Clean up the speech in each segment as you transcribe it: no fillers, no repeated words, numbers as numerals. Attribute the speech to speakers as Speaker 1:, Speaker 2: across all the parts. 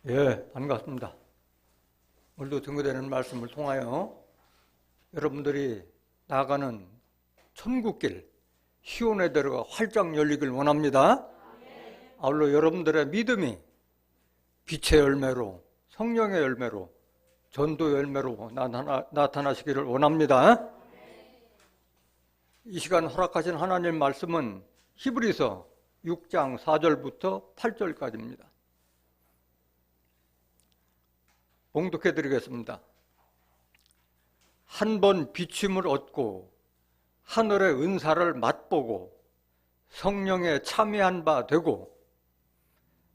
Speaker 1: 반갑습니다. 오늘도 증거되는 말씀을 통하여 여러분들이 나가는 천국길, 시온의 대로가 활짝 열리길 원합니다. 아울러 여러분들의 믿음이 빛의 열매로, 성령의 열매로, 전도 열매로 나타나시기를 원합니다. 이 시간 허락하신 하나님 말씀은 히브리서 6장 4절부터 8절까지입니다. 봉독해 드리겠습니다. 한 번 비춤을 얻고 하늘의 은사를 맛보고 성령에 참여한 바 되고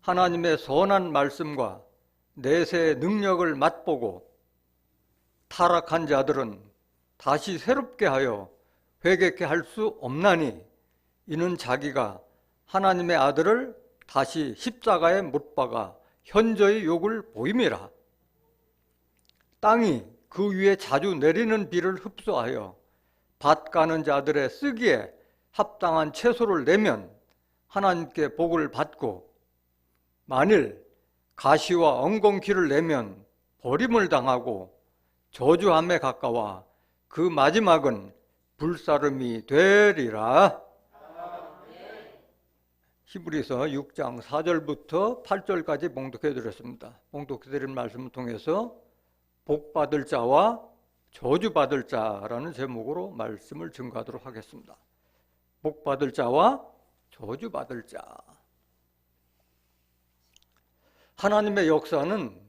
Speaker 1: 하나님의 선한 말씀과 내세의 능력을 맛보고 타락한 자들은 다시 새롭게 하여 회개케 할 수 없나니 이는 자기가 하나님의 아들을 다시 십자가에 못 박아 현저히 욕을 보임이라. 땅이 그 위에 자주 내리는 비를 흡수하여 밭 가는 자들의 쓰기에 합당한 채소를 내면 하나님께 복을 받고 만일 가시와 엉겅퀴를 내면 버림을 당하고 저주함에 가까워 그 마지막은 불사름이 되리라. 히브리서 6장 4절부터 8절까지 봉독해 드렸습니다. 봉독해 드린 말씀을 통해서 복받을 자와 저주받을 자라는 제목으로 말씀을 증거하도록 하겠습니다. 복받을 자와 저주받을 자. 하나님의 역사는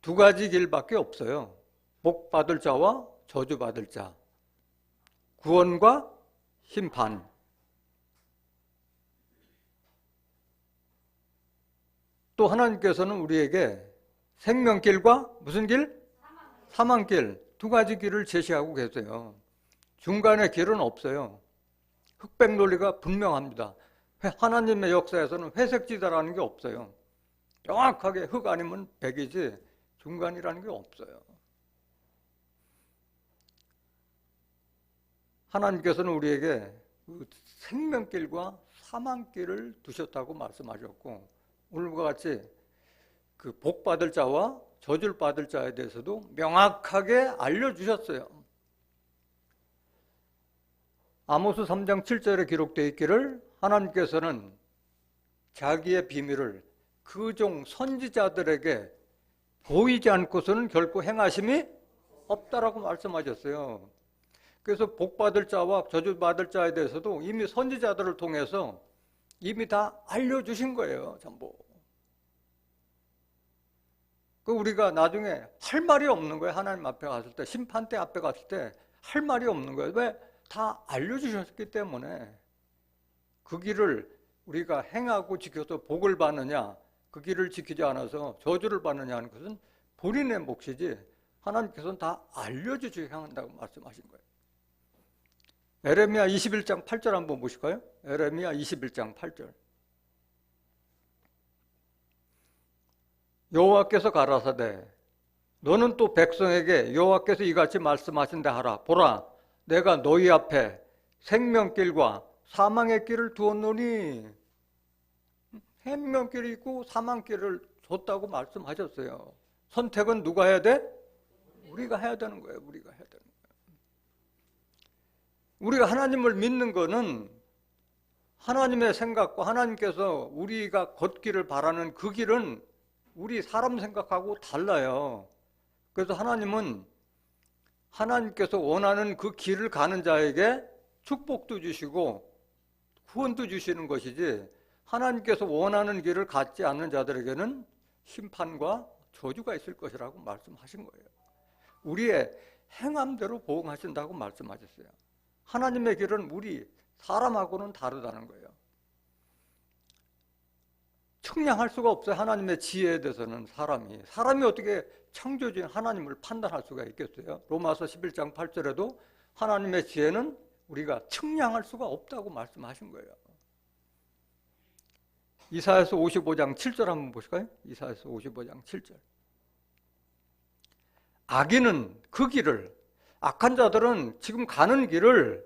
Speaker 1: 두 가지 길밖에 없어요. 복받을 자와 저주받을 자. 구원과 심판. 또 하나님께서는 우리에게 생명길과 무슨 길? 사망길. 두 가지 길을 제시하고 계세요. 중간에 길은 없어요. 흑백 논리가 분명합니다. 하나님의 역사에서는 회색지대라는 게 없어요. 정확하게 흑 아니면 백이지 중간이라는 게 없어요. 하나님께서는 우리에게 생명길과 사망길을 두셨다고 말씀하셨고 오늘과 같이 그 복받을 자와 저주를 받을 자에 대해서도 명확하게 알려주셨어요. 아모스 3장 7절에 기록되어 있기를 하나님께서는 자기의 비밀을 그 종 선지자들에게 보이지 않고서는 결코 행하심이 없다라고 말씀하셨어요. 그래서 복받을 자와 저주받을 자에 대해서도 이미 선지자들을 통해서 이미 다 알려주신 거예요. 전부. 우리가 나중에 할 말이 없는 거예요. 하나님 앞에 갔을 때, 심판대 앞에 갔을 때 할 말이 없는 거예요. 왜? 다 알려주셨기 때문에. 그 길을 우리가 행하고 지켜서 복을 받느냐, 그 길을 지키지 않아서 저주를 받느냐 하는 것은 본인의 몫이지 하나님께서는 다 알려주셔야 한다고 말씀하신 거예요. 에레미야 21장 8절 한번 보실까요? 에레미야 21장 8절. 여호와께서 가라사대 너는 또 백성에게 여호와께서 이같이 말씀하신다 하라. 보라 내가 너희 앞에 생명길과 사망의 길을 두었노니. 생명길이 있고 사망길을 줬다고 말씀하셨어요. 선택은 누가 해야 돼? 우리가 해야 되는 거예요. 우리가 해야 되는 거예요. 우리가 하나님을 믿는 거는 하나님의 생각과 하나님께서 우리가 걷기를 바라는 그 길은 우리 사람 생각하고 달라요. 그래서 하나님은 하나님께서 원하는 그 길을 가는 자에게 축복도 주시고 구원도 주시는 것이지 하나님께서 원하는 길을 갖지 않는 자들에게는 심판과 저주가 있을 것이라고 말씀하신 거예요. 우리의 행함대로 보응하신다고 말씀하셨어요. 하나님의 길은 우리 사람하고는 다르다는 거예요. 측량할 수가 없어요. 하나님의 지혜에 대해서는 사람이 어떻게 창조주인 하나님을 판단할 수가 있겠어요? 로마서 11장 8절에도 하나님의 지혜는 우리가 측량할 수가 없다고 말씀하신 거예요. 이사야서 55장 7절 한번 보실까요? 이사야서 55장 7절. 악인은 그 길을, 악한 자들은 지금 가는 길을,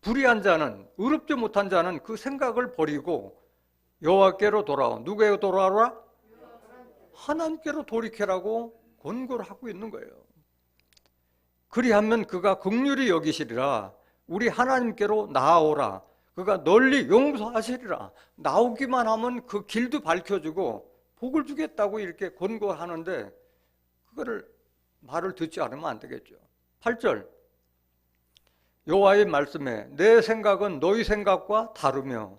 Speaker 1: 불의한 자는, 의롭지 못한 자는 그 생각을 버리고 여호와께로 돌아와. 누구에게 돌아오라? 하나님께로 돌이켜라고 권고를 하고 있는 거예요. 그리하면 그가 긍휼히 여기시리라. 우리 하나님께로 나아오라. 그가 널리 용서하시리라. 나오기만 하면 그 길도 밝혀주고 복을 주겠다고 이렇게 권고하는데 그거를 말을 듣지 않으면 안 되겠죠. 8절 여호와의 말씀에 내 생각은 너희 생각과 다르며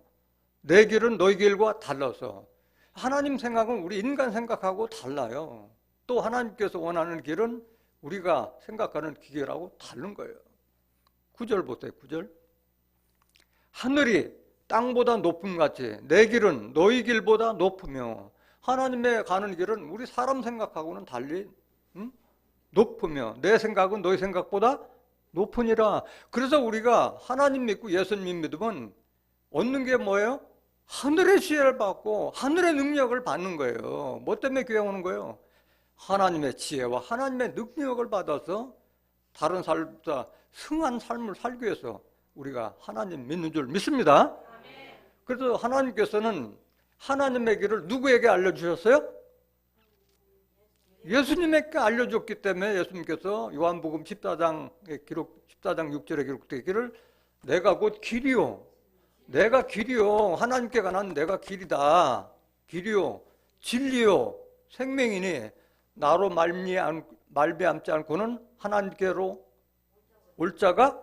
Speaker 1: 내 길은 너희 길과 달라서 하나님 생각은 우리 인간 생각하고 달라요. 또 하나님께서 원하는 길은 우리가 생각하는 길하고 다른 거예요. 9절 보세요. 9절 하늘이 땅보다 높음같이 내 길은 너희 길보다 높으며 하나님의 가는 길은 우리 사람 생각하고는 달리 높으며 내 생각은 너희 생각보다 높으니라. 그래서 우리가 하나님 믿고 예수님 믿으면 얻는 게 뭐예요? 하늘의 지혜를 받고 하늘의 능력을 받는 거예요. 뭐 때문에 교회 오는 거예요? 하나님의 지혜와 하나님의 능력을 받아서 다른 사람보다 승한 삶을 살기 위해서 우리가 하나님 믿는 줄 믿습니다. 그래서 하나님께서는 하나님의 길을 누구에게 알려주셨어요? 예수님에게 알려줬기 때문에 예수님께서 요한복음 14장의 기록, 14장 6절에 기록되기를 내가 곧 길이요. 내가 길이요. 하나님께 관한 내가 길이다. 길이요. 진리요. 생명이니 나로 말미암지 않고는 하나님께로 올 자가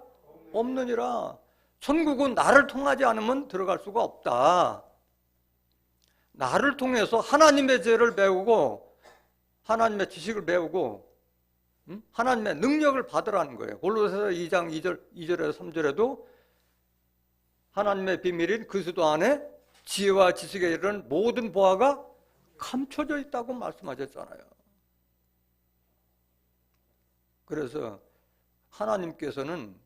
Speaker 1: 없느니라. 천국은 나를 통하지 않으면 들어갈 수가 없다. 나를 통해서 하나님의 죄를 배우고 하나님의 지식을 배우고 하나님의 능력을 받으라는 거예요. 골로새서 2장 2절에서 3절에도 하나님의 비밀인 그리스도 안에 지혜와 지식에 이르는 모든 보화가 감춰져 있다고 말씀하셨잖아요. 그래서 하나님께서는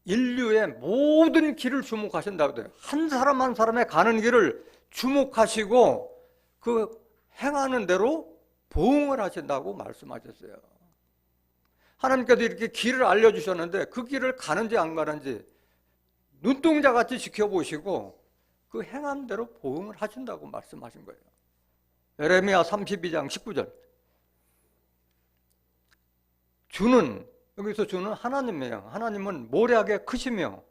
Speaker 1: 인류의 모든 길을 주목하신다고 해요. 한 사람 한 사람의 가는 길을 주목하시고 그 행하는 대로 보응을 하신다고 말씀하셨어요. 하나님께서 이렇게 길을 알려주셨는데 그 길을 가는지 안 가는지 눈동자같이 지켜보시고 그 행한 대로 보응을 하신다고 말씀하신 거예요. 예레미야 32장 19절 주는, 여기서 주는 하나님이에요. 하나님은 모략에 크시며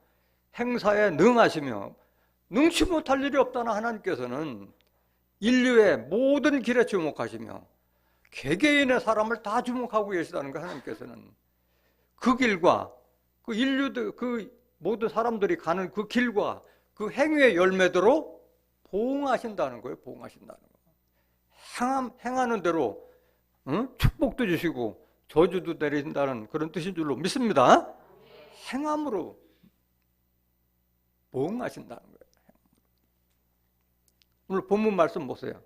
Speaker 1: 행사에 능하시며 능치 못할 일이 없다는 하나님께서는 인류의 모든 길에 주목하시며 개개인의 사람을 다 주목하고 계시다는 거. 하나님께서는 그 길과 그 인류들, 그 모든 사람들이 가는 그 길과 그 행위의 열매대로 보응하신다는 거예요. 보응하신다는 거. 행하는 대로 축복도 주시고 저주도 내리신다는 그런 뜻인 줄로 믿습니다. 행함으로 보응하신다는 거예요. 오늘 본문 말씀 보세요.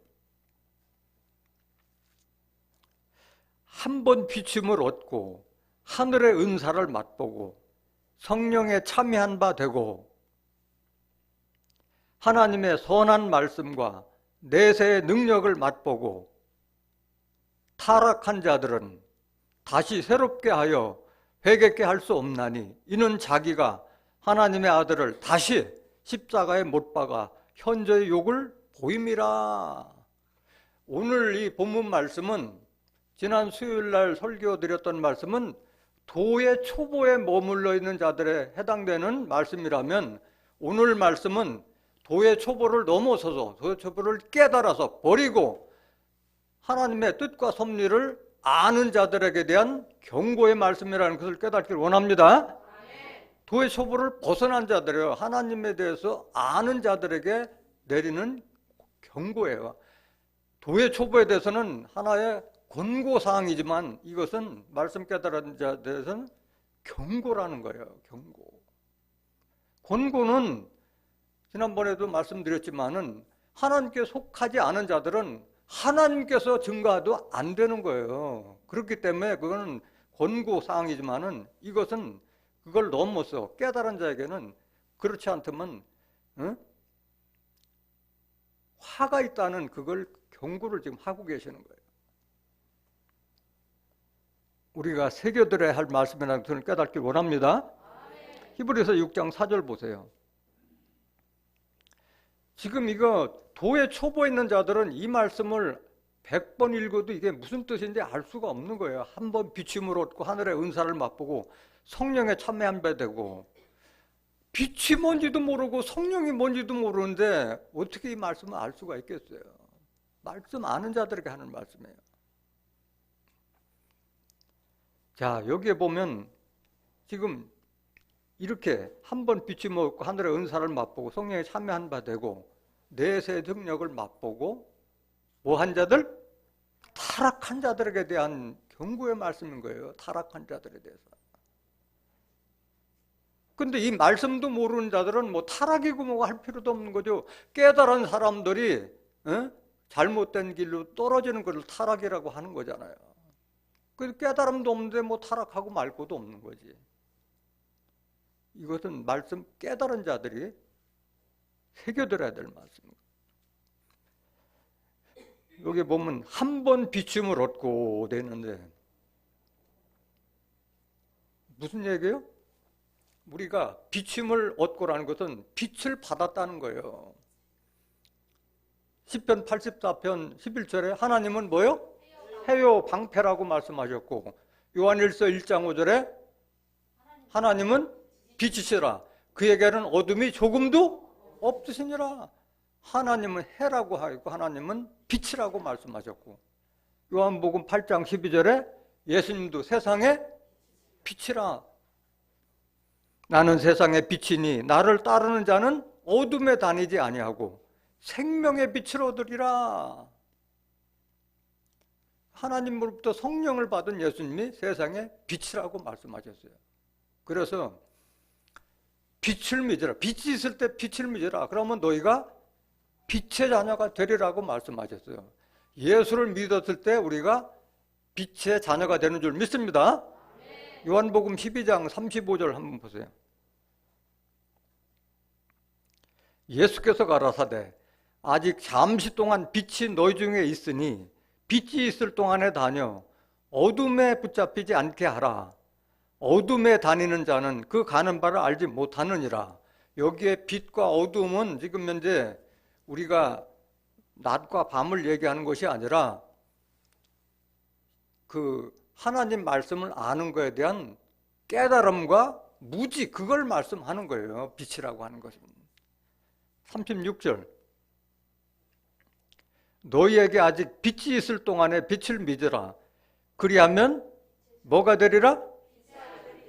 Speaker 1: 한 번 비춤을 얻고 하늘의 은사를 맛보고 성령에 참여한 바 되고 하나님의 선한 말씀과 내세의 능력을 맛보고 타락한 자들은 다시 새롭게 하여 회개케 할 수 없나니 이는 자기가 하나님의 아들을 다시 십자가에 못 박아 현저의 욕을 보임이라. 오늘 이 본문 말씀은 지난 수요일 날 설교드렸던 말씀은 도의 초보에 머물러 있는 자들에 해당되는 말씀이라면 오늘 말씀은 도의 초보를 넘어서서 도의 초보를 깨달아서 버리고 하나님의 뜻과 섭리를 아는 자들에게 대한 경고의 말씀이라는 것을 깨닫기를 원합니다. 도의 초보를 벗어난 자들이요, 하나님에 대해서 아는 자들에게 내리는 경고예요. 도의 초보에 대해서는 하나의 권고사항이지만 이것은 말씀 깨달은 자에 대해서는 경고라는 거예요. 경고. 권고는 지난번에도 말씀드렸지만은 하나님께 속하지 않은 자들은 하나님께서 증거해도 안 되는 거예요. 그렇기 때문에 그거는 권고사항이지만은 이것은 그걸 넘어서 깨달은 자에게는 그렇지 않다면 화가 있다는 그걸 경고를 지금 하고 계시는 거예요. 우리가 새겨들어야 할 말씀이라는 것을 깨닫길 원합니다. 히브리서 6장 4절 보세요. 지금 이거 도에 초보에 있는 자들은 이 말씀을 100번 읽어도 이게 무슨 뜻인지 알 수가 없는 거예요. 한 번 비침을 얻고 하늘의 은사를 맛보고 성령에 참여한 바 되고, 빛이 뭔지도 모르고 성령이 뭔지도 모르는데 어떻게 이 말씀을 알 수가 있겠어요? 말씀 아는 자들에게 하는 말씀이에요. 자, 여기에 보면 지금 이렇게 한 번 빛이 먹고 하늘의 은사를 맛보고 성령에 참여한 바 되고 내세 능력을 맛보고 뭐한 자들? 타락한 자들에게 대한 경고의 말씀인 거예요. 타락한 자들에 대해서. 근데 이 말씀도 모르는 자들은 뭐 타락이고 뭐 할 필요도 없는 거죠. 깨달은 사람들이 잘못된 길로 떨어지는 것을 타락이라고 하는 거잖아요. 그 깨달음도 없는데 뭐 타락하고 말 것도 없는 거지. 이것은 말씀 깨달은 자들이 새겨들어야 될 말씀입니다. 여기 보면 한 번 비춤을 얻고 되는데 무슨 얘기예요? 우리가 비춤을 얻고라는 것은 빛을 받았다는 거예요. 시편 84편 11절에 하나님은 뭐요? 해요 방패라고 말씀하셨고, 요한일서 1장 5절에 하나님은 빛이시라 그에게는 어둠이 조금도 없으시니라. 하나님은 해라고 하고 하나님은 빛이라고 말씀하셨고, 요한복음 8장 12절에 예수님도 세상의 빛이라. 나는 세상의 빛이니 나를 따르는 자는 어둠에 다니지 아니하고 생명의 빛을 얻으리라. 하나님으로부터 성령을 받은 예수님이 세상의 빛이라고 말씀하셨어요. 그래서 빛을 믿으라. 빛이 있을 때 빛을 믿으라. 그러면 너희가 빛의 자녀가 되리라고 말씀하셨어요. 예수를 믿었을 때 우리가 빛의 자녀가 되는 줄 믿습니다. 요한복음 12장 35절 한번 보세요. 예수께서 가라사대 아직 잠시 동안 빛이 너희 중에 있으니 빛이 있을 동안에 다녀 어둠에 붙잡히지 않게 하라. 어둠에 다니는 자는 그 가는 바를 알지 못하느니라. 여기에 빛과 어둠은 지금 현재 우리가 낮과 밤을 얘기하는 것이 아니라 그 하나님 말씀을 아는 것에 대한 깨달음과 무지, 그걸 말씀하는 거예요. 빛이라고 하는 것은. 36절 너희에게 아직 빛이 있을 동안에 빛을 믿으라. 그리하면 뭐가 되리라?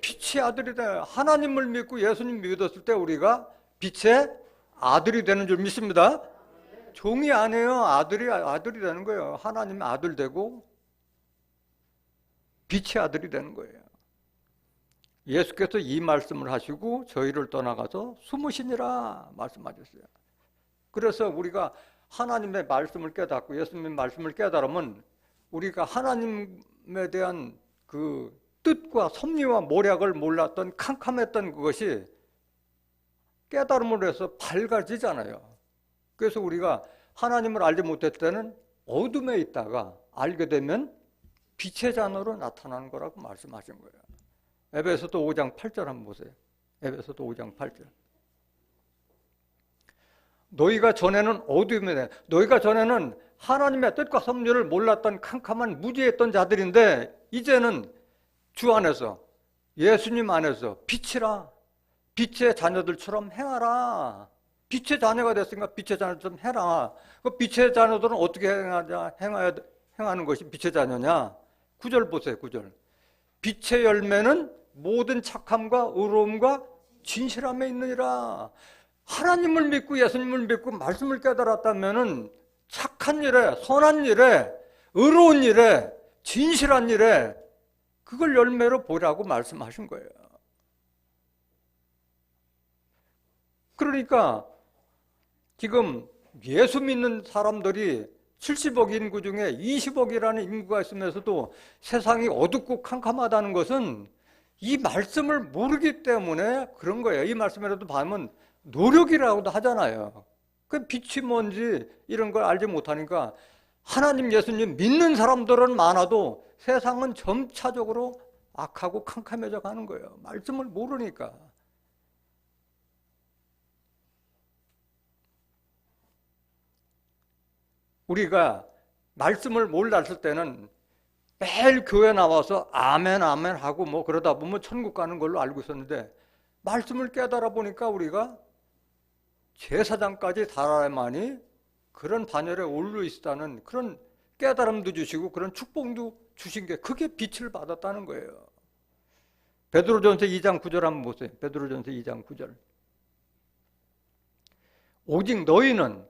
Speaker 1: 빛의 아들이 돼. 하나님을 믿고 예수님 믿었을 때 우리가 빛의 아들이 되는 줄 믿습니다. 종이 아니에요. 아들이 되는 거예요. 하나님의 아들 되고 빛의 아들이 되는 거예요. 예수께서 이 말씀을 하시고 저희를 떠나가서 숨으시니라 말씀하셨어요. 그래서 우리가 하나님의 말씀을 깨닫고 예수님의 말씀을 깨달으면 우리가 하나님에 대한 그 뜻과 섭리와 모략을 몰랐던 캄캄했던 그것이 깨달음으로 해서 밝아지잖아요. 그래서 우리가 하나님을 알지 못했을 때는 어둠에 있다가 알게 되면 빛의 자녀로 나타나는 거라고 말씀하신 거예요. 에베소서 5장 8절 한번 보세요. 에베소서 5장 8절. 너희가 전에는 어둠에, 너희가 전에는 하나님의 뜻과 섭리를 몰랐던 캄캄한 무지했던 자들인데 이제는 주 안에서 예수님 안에서 빛이라. 빛의 자녀들처럼 행하라. 빛의 자녀가 됐으니까 빛의 자녀처럼 해라. 그 빛의 자녀들은 어떻게 행하는 것이 빛의 자녀냐? 9절 보세요. 9절. 빛의 열매는 모든 착함과 의로움과 진실함에 있느니라. 하나님을 믿고 예수님을 믿고 말씀을 깨달았다면은 착한 일에, 선한 일에, 의로운 일에, 진실한 일에 그걸 열매로 보라고 말씀하신 거예요. 그러니까 지금 예수 믿는 사람들이 70억 인구 중에 20억이라는 인구가 있으면서도 세상이 어둡고 캄캄하다는 것은 이 말씀을 모르기 때문에 그런 거예요. 이 말씀이라도 보면 노력이라고도 하잖아요. 그 빛이 뭔지 이런 걸 알지 못하니까 하나님 예수님 믿는 사람들은 많아도 세상은 점차적으로 악하고 캄캄해져 가는 거예요. 말씀을 모르니까. 우리가 말씀을 몰랐을 때는 매일 교회 나와서 아멘 아멘 하고 뭐 그러다 보면 천국 가는 걸로 알고 있었는데, 말씀을 깨달아 보니까 우리가 제사장까지 달아야만이 그런 반열에 올려 있다는 그런 깨달음도 주시고 그런 축복도 주신 게, 그게 빛을 받았다는 거예요. 베드로전서 2장 9절 한번 보세요. 베드로전서 2장 9절. 오직 너희는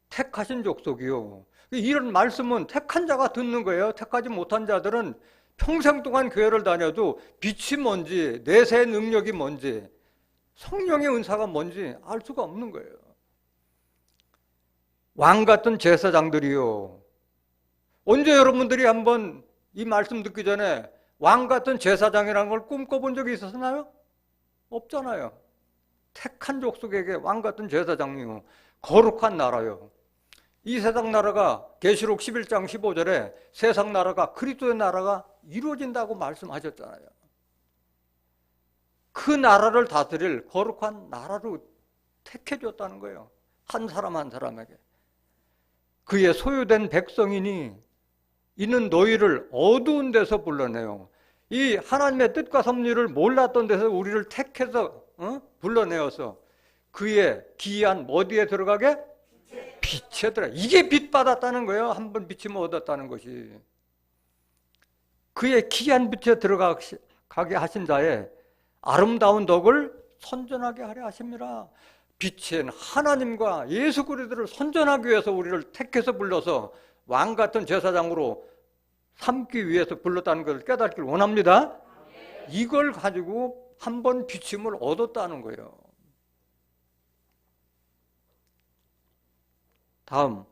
Speaker 1: 택하신 족속이요. 이런 말씀은 택한 자가 듣는 거예요. 택하지 못한 자들은 평생 동안 교회를 다녀도 빛이 뭔지, 내세의 능력이 뭔지, 성령의 은사가 뭔지 알 수가 없는 거예요. 왕 같은 제사장들이요. 언제 여러분들이 한번 이 말씀 듣기 전에 왕 같은 제사장이라는 걸 꿈꿔본 적이 있었나요? 없잖아요. 택한 족속에게 왕 같은 제사장이요, 거룩한 나라요. 이 세상 나라가 계시록 11장 15절에 세상 나라가 그리스도의 나라가 이루어진다고 말씀하셨잖아요. 그 나라를 다스릴 거룩한 나라로 택해줬다는 거예요. 한 사람 한 사람에게. 그의 소유된 백성이니 이는 너희를 어두운 데서 불러내요. 이 하나님의 뜻과 섭리를 몰랐던 데서 우리를 택해서 불러내어서 그의 기이한 어디에 들어가게? 빛에 들어가. 이게 빛 받았다는 거예요. 한번 비치면 얻었다는 것이. 그의 기이한 빛에 들어가게 하신 자의 아름다운 덕을 선전하게 하려 하심이라. 빛인 하나님과 예수 그리스도를 선전하기 위해서 우리를 택해서 불러서 왕 같은 제사장으로 삼기 위해서 불렀다는 것을 깨닫기를 원합니다. 이걸 가지고 한번 비침을 얻었다는 거예요. 다음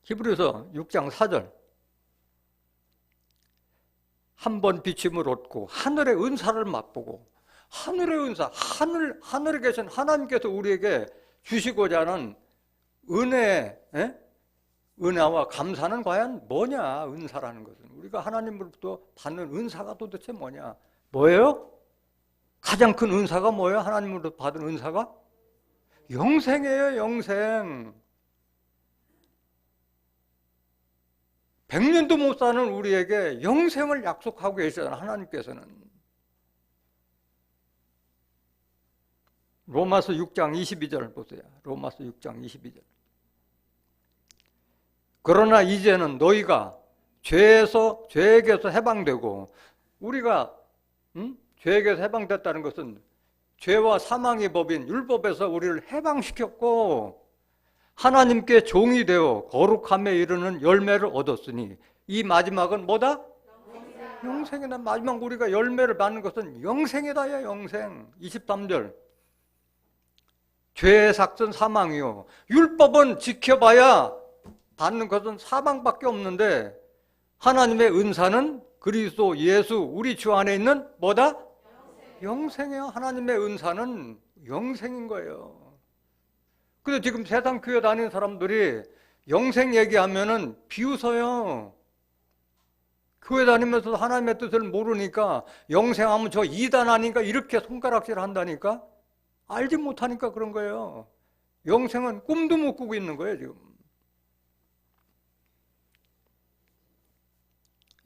Speaker 1: 히브리서 6장 4절. 한 번 비침을 얻고 하늘의 은사를 맛보고, 하늘의 은사, 하늘에 계신 하나님께서 우리에게 주시고자 하는 은혜와 감사는 과연 뭐냐? 은사라는 것은 우리가 하나님으로부터 받는 은사가 도대체 뭐냐? 뭐예요? 가장 큰 은사가 뭐예요? 하나님으로부터 받은 은사가? 영생이에요. 영생. 100년도 못 사는 우리에게 영생을 약속하고 계시잖아요. 하나님께서는. 로마서 6장 22절 보세요. 로마서 6장 22절. 그러나 이제는 너희가 죄에게서 해방되고, 우리가 죄에게서 해방됐다는 것은 죄와 사망의 법인 율법에서 우리를 해방시켰고 하나님께 종이 되어 거룩함에 이르는 열매를 얻었으니 이 마지막은 뭐다? 영생이다. 마지막 우리가 열매를 받는 것은 영생이다. 영생. 23절. 죄의 삭은 사망이요. 율법은 지켜봐야 받는 것은 사망밖에 없는데 하나님의 은사는 그리스도 예수 우리 주 안에 있는 뭐다? 영생이에요. 하나님의 은사는 영생인 거예요. 근데 지금 세상 교회 다니는 사람들이 영생 얘기하면은 비웃어요. 교회 다니면서 하나님의 뜻을 모르니까 영생하면 저 이단 아닌가 이렇게 손가락질 한다니까. 알지 못하니까 그런 거예요. 영생은 꿈도 못 꾸고 있는 거예요 지금.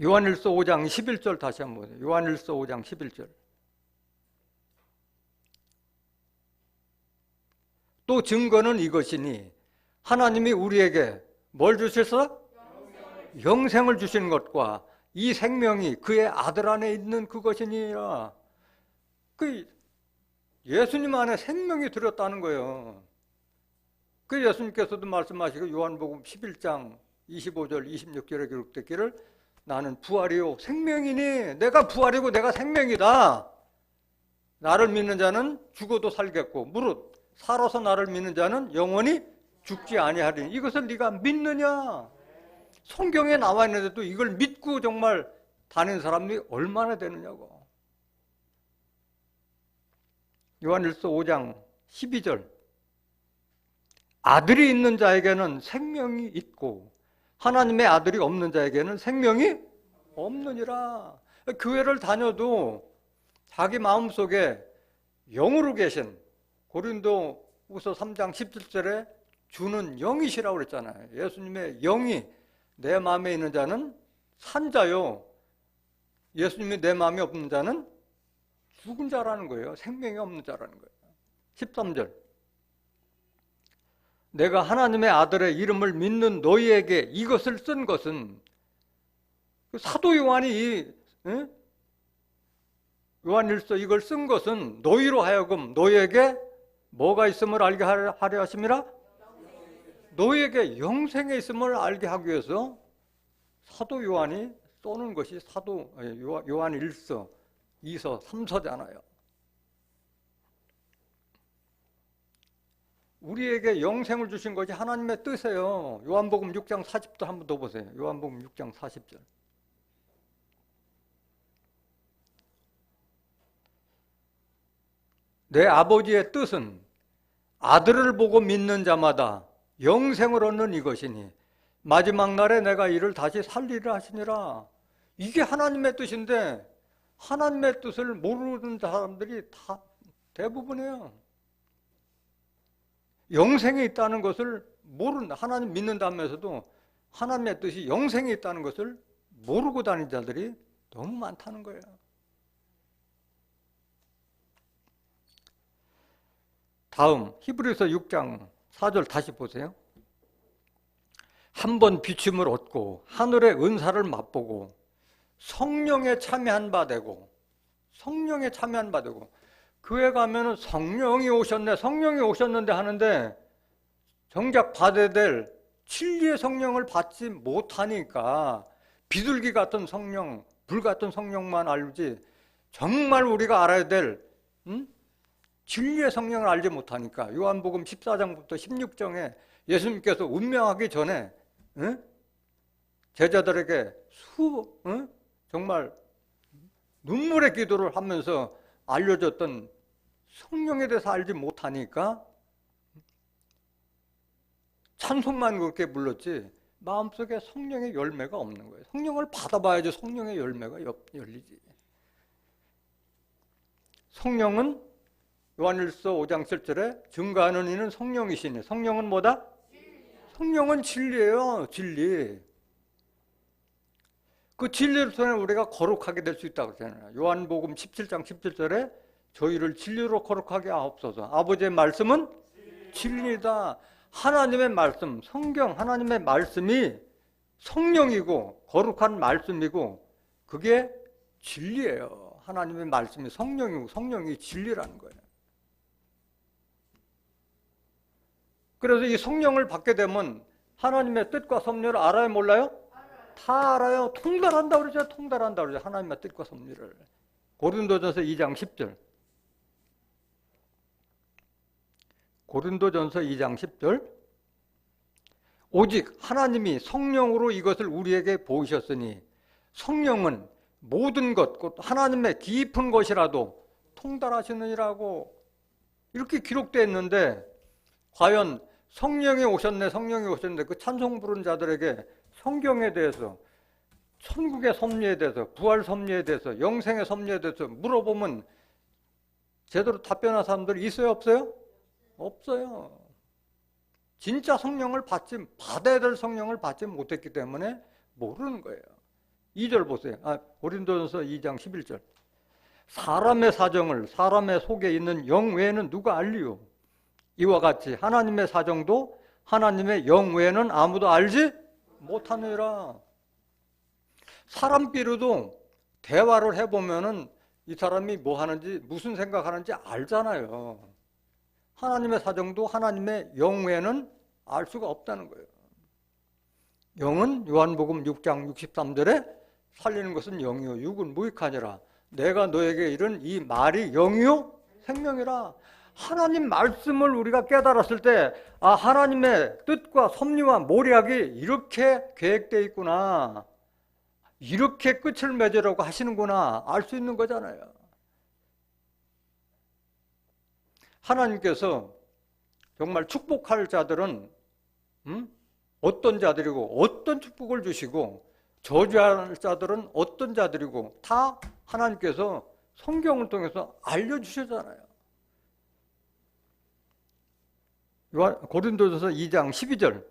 Speaker 1: 요한일서 5장 11절 다시 한번 보세요. 요한일서 5장 11절. 또 증거는 이것이니 하나님이 우리에게 뭘 주셔서? 영생을 주시는 것과 이 생명이 그의 아들 안에 있는 그것이니라. 그 예수님 안에 생명이 들었다는 거예요. 그 예수님께서도 말씀하시고 요한복음 11장 25절 26절에 기록됐기를 나는 부활이요 생명이니 내가 부활이고 내가 생명이다. 나를 믿는 자는 죽어도 살겠고 무릇 살아서 나를 믿는 자는 영원히 죽지 아니하리니. 이것을 네가 믿느냐? 성경에 나와 있는데도 이걸 믿고 정말 다니는 사람이 얼마나 되느냐고. 요한일서 5장 12절. 아들이 있는 자에게는 생명이 있고 하나님의 아들이 없는 자에게는 생명이 없느니라. 교회를 다녀도 자기 마음속에 영으로 계신 고린도후서 3장 17절에 주는 영이시라고 그랬잖아요. 예수님의 영이 내 마음에 있는 자는 산 자요. 예수님이 내 마음에 없는 자는 죽은 자라는 거예요. 생명이 없는 자라는 거예요. 13절. 내가 하나님의 아들의 이름을 믿는 너희에게 이것을 쓴 것은, 사도 요한이 요한일서 이걸 쓴 것은 너희로 하여금 너희에게 뭐가 있음을 알게 하려 하심이라? 너희에게 영생에 있음을 알게 하기 위해서 사도 요한이 써는 것이 사도 요한일서, 2서, 3서잖아요. 우리에게 영생을 주신 것이 하나님의 뜻이에요. 요한복음 6장 40절 한번 더 보세요. 요한복음 6장 40절. 내 아버지의 뜻은 아들을 보고 믿는 자마다 영생을 얻는 이것이니 마지막 날에 내가 이를 다시 살리라 하시니라. 이게 하나님의 뜻인데 하나님의 뜻을 모르는 사람들이 다 대부분이에요. 영생이 있다는 것을 모르는, 하나님 믿는다면서도 하나님의 뜻이 영생이 있다는 것을 모르고 다니는 자들이 너무 많다는 거예요. 다음 히브리서 6장 4절 다시 보세요. 한 번 비춤을 얻고 하늘의 은사를 맛보고 성령에 참여한 바 되고, 성령에 참여한 바 되고, 교회 가면은 성령이 오셨네, 성령이 오셨는데 하는데 정작 받아야 될 진리의 성령을 받지 못하니까 비둘기 같은 성령, 불 같은 성령만 알지 정말 우리가 알아야 될 진리의 성령을 알지 못하니까 요한복음 14장부터 16장에 예수님께서 운명하기 전에 제자들에게 정말 눈물의 기도를 하면서 알려줬던 성령에 대해서 알지 못하니까 찬송만 그렇게 불렀지 마음속에 성령의 열매가 없는 거예요. 성령을 받아봐야지 성령의 열매가 열리지. 성령은 요한일서 5장 7절에 증거하는 이는 성령이시니, 성령은 뭐다? 성령은 진리예요. 진리. 그 진리를 통해 우리가 거룩하게 될 수 있다고 그러잖아요. 요한복음 17장 17절에 저희를 진리로 거룩하게 하옵소서. 아버지의 말씀은 진리다. 하나님의 말씀, 성경, 하나님의 말씀이 성령이고 거룩한 말씀이고 그게 진리예요. 하나님의 말씀이 성령이고 성령이 진리라는 거예요. 그래서 이 성령을 받게 되면 하나님의 뜻과 섭리를 알아요, 몰라요? 다 알아요. 통달한다 그러죠. 통달한다 그러죠. 하나님의 뜻과 섭리를. 고린도전서 2장 10절. 고린도전서 2장 10절. 오직 하나님이 성령으로 이것을 우리에게 보이셨으니 성령은 모든 것, 곧 하나님의 깊은 것이라도 통달하시느니라고 이렇게 기록되어 있는데 과연 성령이 오셨네, 성령이 오셨네, 그 찬송 부른 자들에게 성경에 대해서, 천국의 섭리에 대해서, 부활 섭리에 대해서, 영생의 섭리에 대해서 물어보면 제대로 답변한 사람들이 있어요, 없어요? 없어요. 진짜 성령을 받아야 될 성령을 받지 못했기 때문에 모르는 거예요. 2절 보세요. 고린도전서 2장 11절. 사람의 사정을 사람의 속에 있는 영 외에는 누가 알리요? 이와 같이 하나님의 사정도 하나님의 영 외에는 아무도 알지 못하느니라. 사람끼리도 대화를 해보면은 이 사람이 뭐 하는지, 무슨 생각하는지 알잖아요. 하나님의 사정도 하나님의 영 외에는 알 수가 없다는 거예요. 영은 요한복음 6장 63절에 살리는 것은 영이요 육은 무익하니라. 내가 너에게 이른 이 말이 영이요 생명이라. 하나님 말씀을 우리가 깨달았을 때 하나님의 뜻과 섭리와 모략이 이렇게 계획되어 있구나, 이렇게 끝을 맺으라고 하시는구나 알 수 있는 거잖아요. 하나님께서 정말 축복할 자들은 어떤 자들이고 어떤 축복을 주시고 저주할 자들은 어떤 자들이고 다 하나님께서 성경을 통해서 알려주시잖아요. 고린도전서 2장 12절.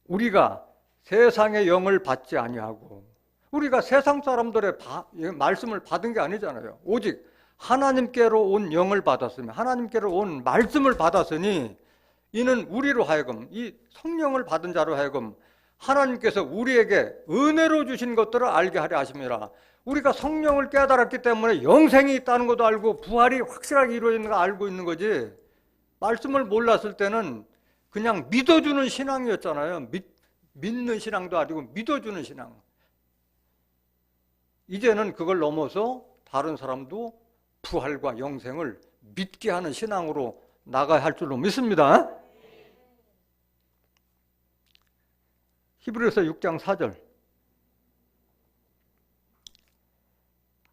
Speaker 1: 우리가 세상의 영을 받지 아니하고, 우리가 세상 사람들의 말씀을 받은 게 아니잖아요. 오직 하나님께로 온 영을 받았으며 하나님께로 온 말씀을 받았으니 이는 우리로 하여금, 이 성령을 받은 자로 하여금 하나님께서 우리에게 은혜로 주신 것들을 알게 하려 하심이라. 우리가 성령을 깨달았기 때문에 영생이 있다는 것도 알고 부활이 확실하게 이루어지는 거 알고 있는 거지, 말씀을 몰랐을 때는 그냥 믿어주는 신앙이었잖아요. 믿는 신앙도 아니고 믿어주는 신앙. 이제는 그걸 넘어서 다른 사람도 부활과 영생을 믿게 하는 신앙으로 나가야 할 줄로 믿습니다. 히브리서 6장 4절.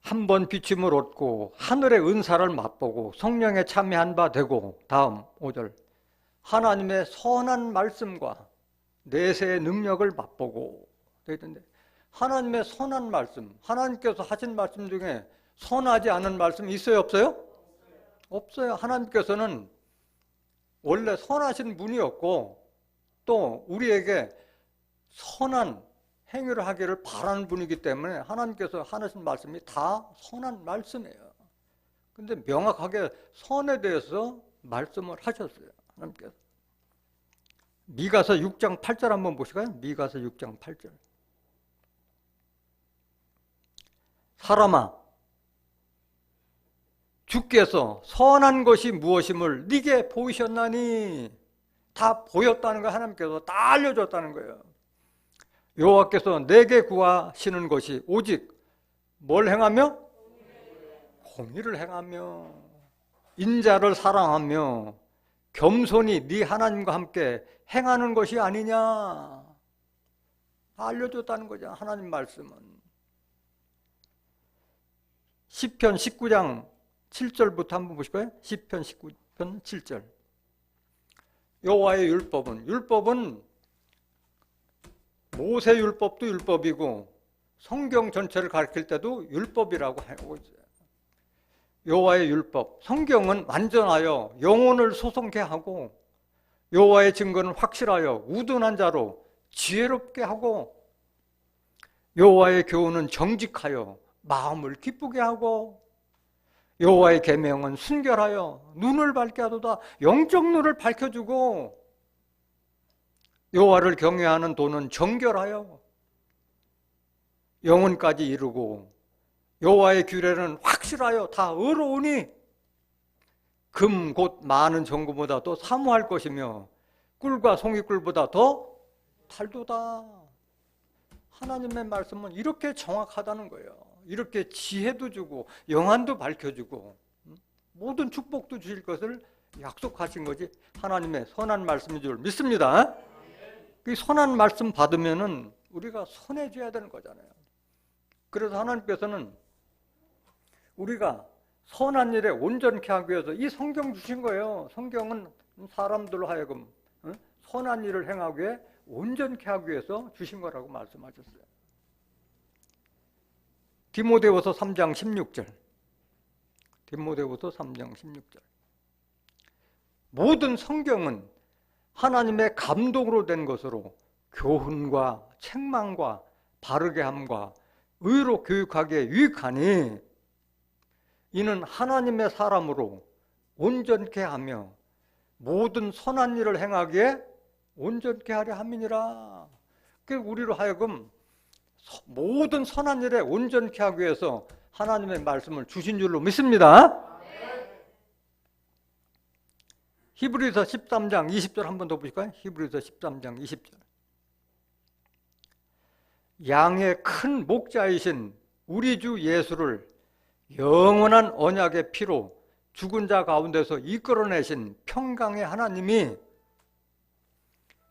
Speaker 1: 한 번 비침을 얻고 하늘의 은사를 맛보고 성령에 참여한 바 되고, 다음 5절. 하나님의 선한 말씀과 내세의 능력을 맛보고 되어 있던데, 하나님의 선한 말씀, 하나님께서 하신 말씀 중에 선하지 않은 말씀이 있어요, 없어요? 없어요. 하나님께서는 원래 선하신 분이었고 또 우리에게 선한 행위를 하기를 바라는 분이기 때문에 하나님께서 하신 말씀이 다 선한 말씀이에요. 근데 명확하게 선에 대해서 말씀을 하셨어요, 하나님께서. 미가서 6장 8절 한번 보실까요? 미가서 6장 8절. 사람아, 주께서 선한 것이 무엇임을 네게 보이셨나니. 다 보였다는 거예요. 하나님께서 다 알려줬다는 거예요. 여호와께서 내게 구하시는 것이 오직 뭘 행하며? 공의를 행하며 인자를 사랑하며 겸손히 네 하나님과 함께 행하는 것이 아니냐. 다 알려줬다는 거죠, 하나님 말씀은. 시편 19장 7절부터 한번 보실까요? 시편 19편 7절. 여호와의 율법은 모세 율법도 율법이고 성경 전체를 가르칠 때도 율법이라고 하고 있어요. 여호와의 율법, 성경은 완전하여 영혼을 소송케 하고, 여호와의 증거는 확실하여 우둔한 자로 지혜롭게 하고, 여호와의 교훈은 정직하여 마음을 기쁘게 하고, 여호와의 계명은 순결하여 눈을 밝게 하도다. 영적 눈을 밝혀주고, 여호와를 경외하는 도는 정결하여 영혼까지 이루고, 여호와의 규례는 확실하여 다 의로우니 금 곧 많은 정금보다 더 사모할 것이며 꿀과 송이꿀보다 더 달도다. 하나님의 말씀은 이렇게 정확하다는 거예요. 이렇게 지혜도 주고 영안도 밝혀주고 모든 축복도 주실 것을 약속하신 거지, 하나님의 선한 말씀인 줄 믿습니다. 이 선한 말씀 받으면은 우리가 선해져야 되는 거잖아요. 그래서 하나님께서는 우리가 선한 일에 온전케 하기 위해서 이 성경 주신 거예요. 성경은 사람들로 하여금 선한 일을 행하기 위해 온전케 하기 위해서 주신 거라고 말씀하셨어요. 디모데후서 3장 16절. 디모데후서 3장 16절. 모든 성경은 하나님의 감동으로 된 것으로 교훈과 책망과 바르게 함과 의로 교육하기에 유익하니 이는 하나님의 사람으로 온전케 하며 모든 선한 일을 행하기에 온전케 하려 함이니라. 그러니까 우리로 하여금 모든 선한 일에 온전케 하기 위해서 하나님의 말씀을 주신 줄로 믿습니다. 히브리서 13장 20절 한 번 더 보실까요? 히브리서 13장 20절. 양의 큰 목자이신 우리 주 예수를 영원한 언약의 피로 죽은 자 가운데서 이끌어내신 평강의 하나님이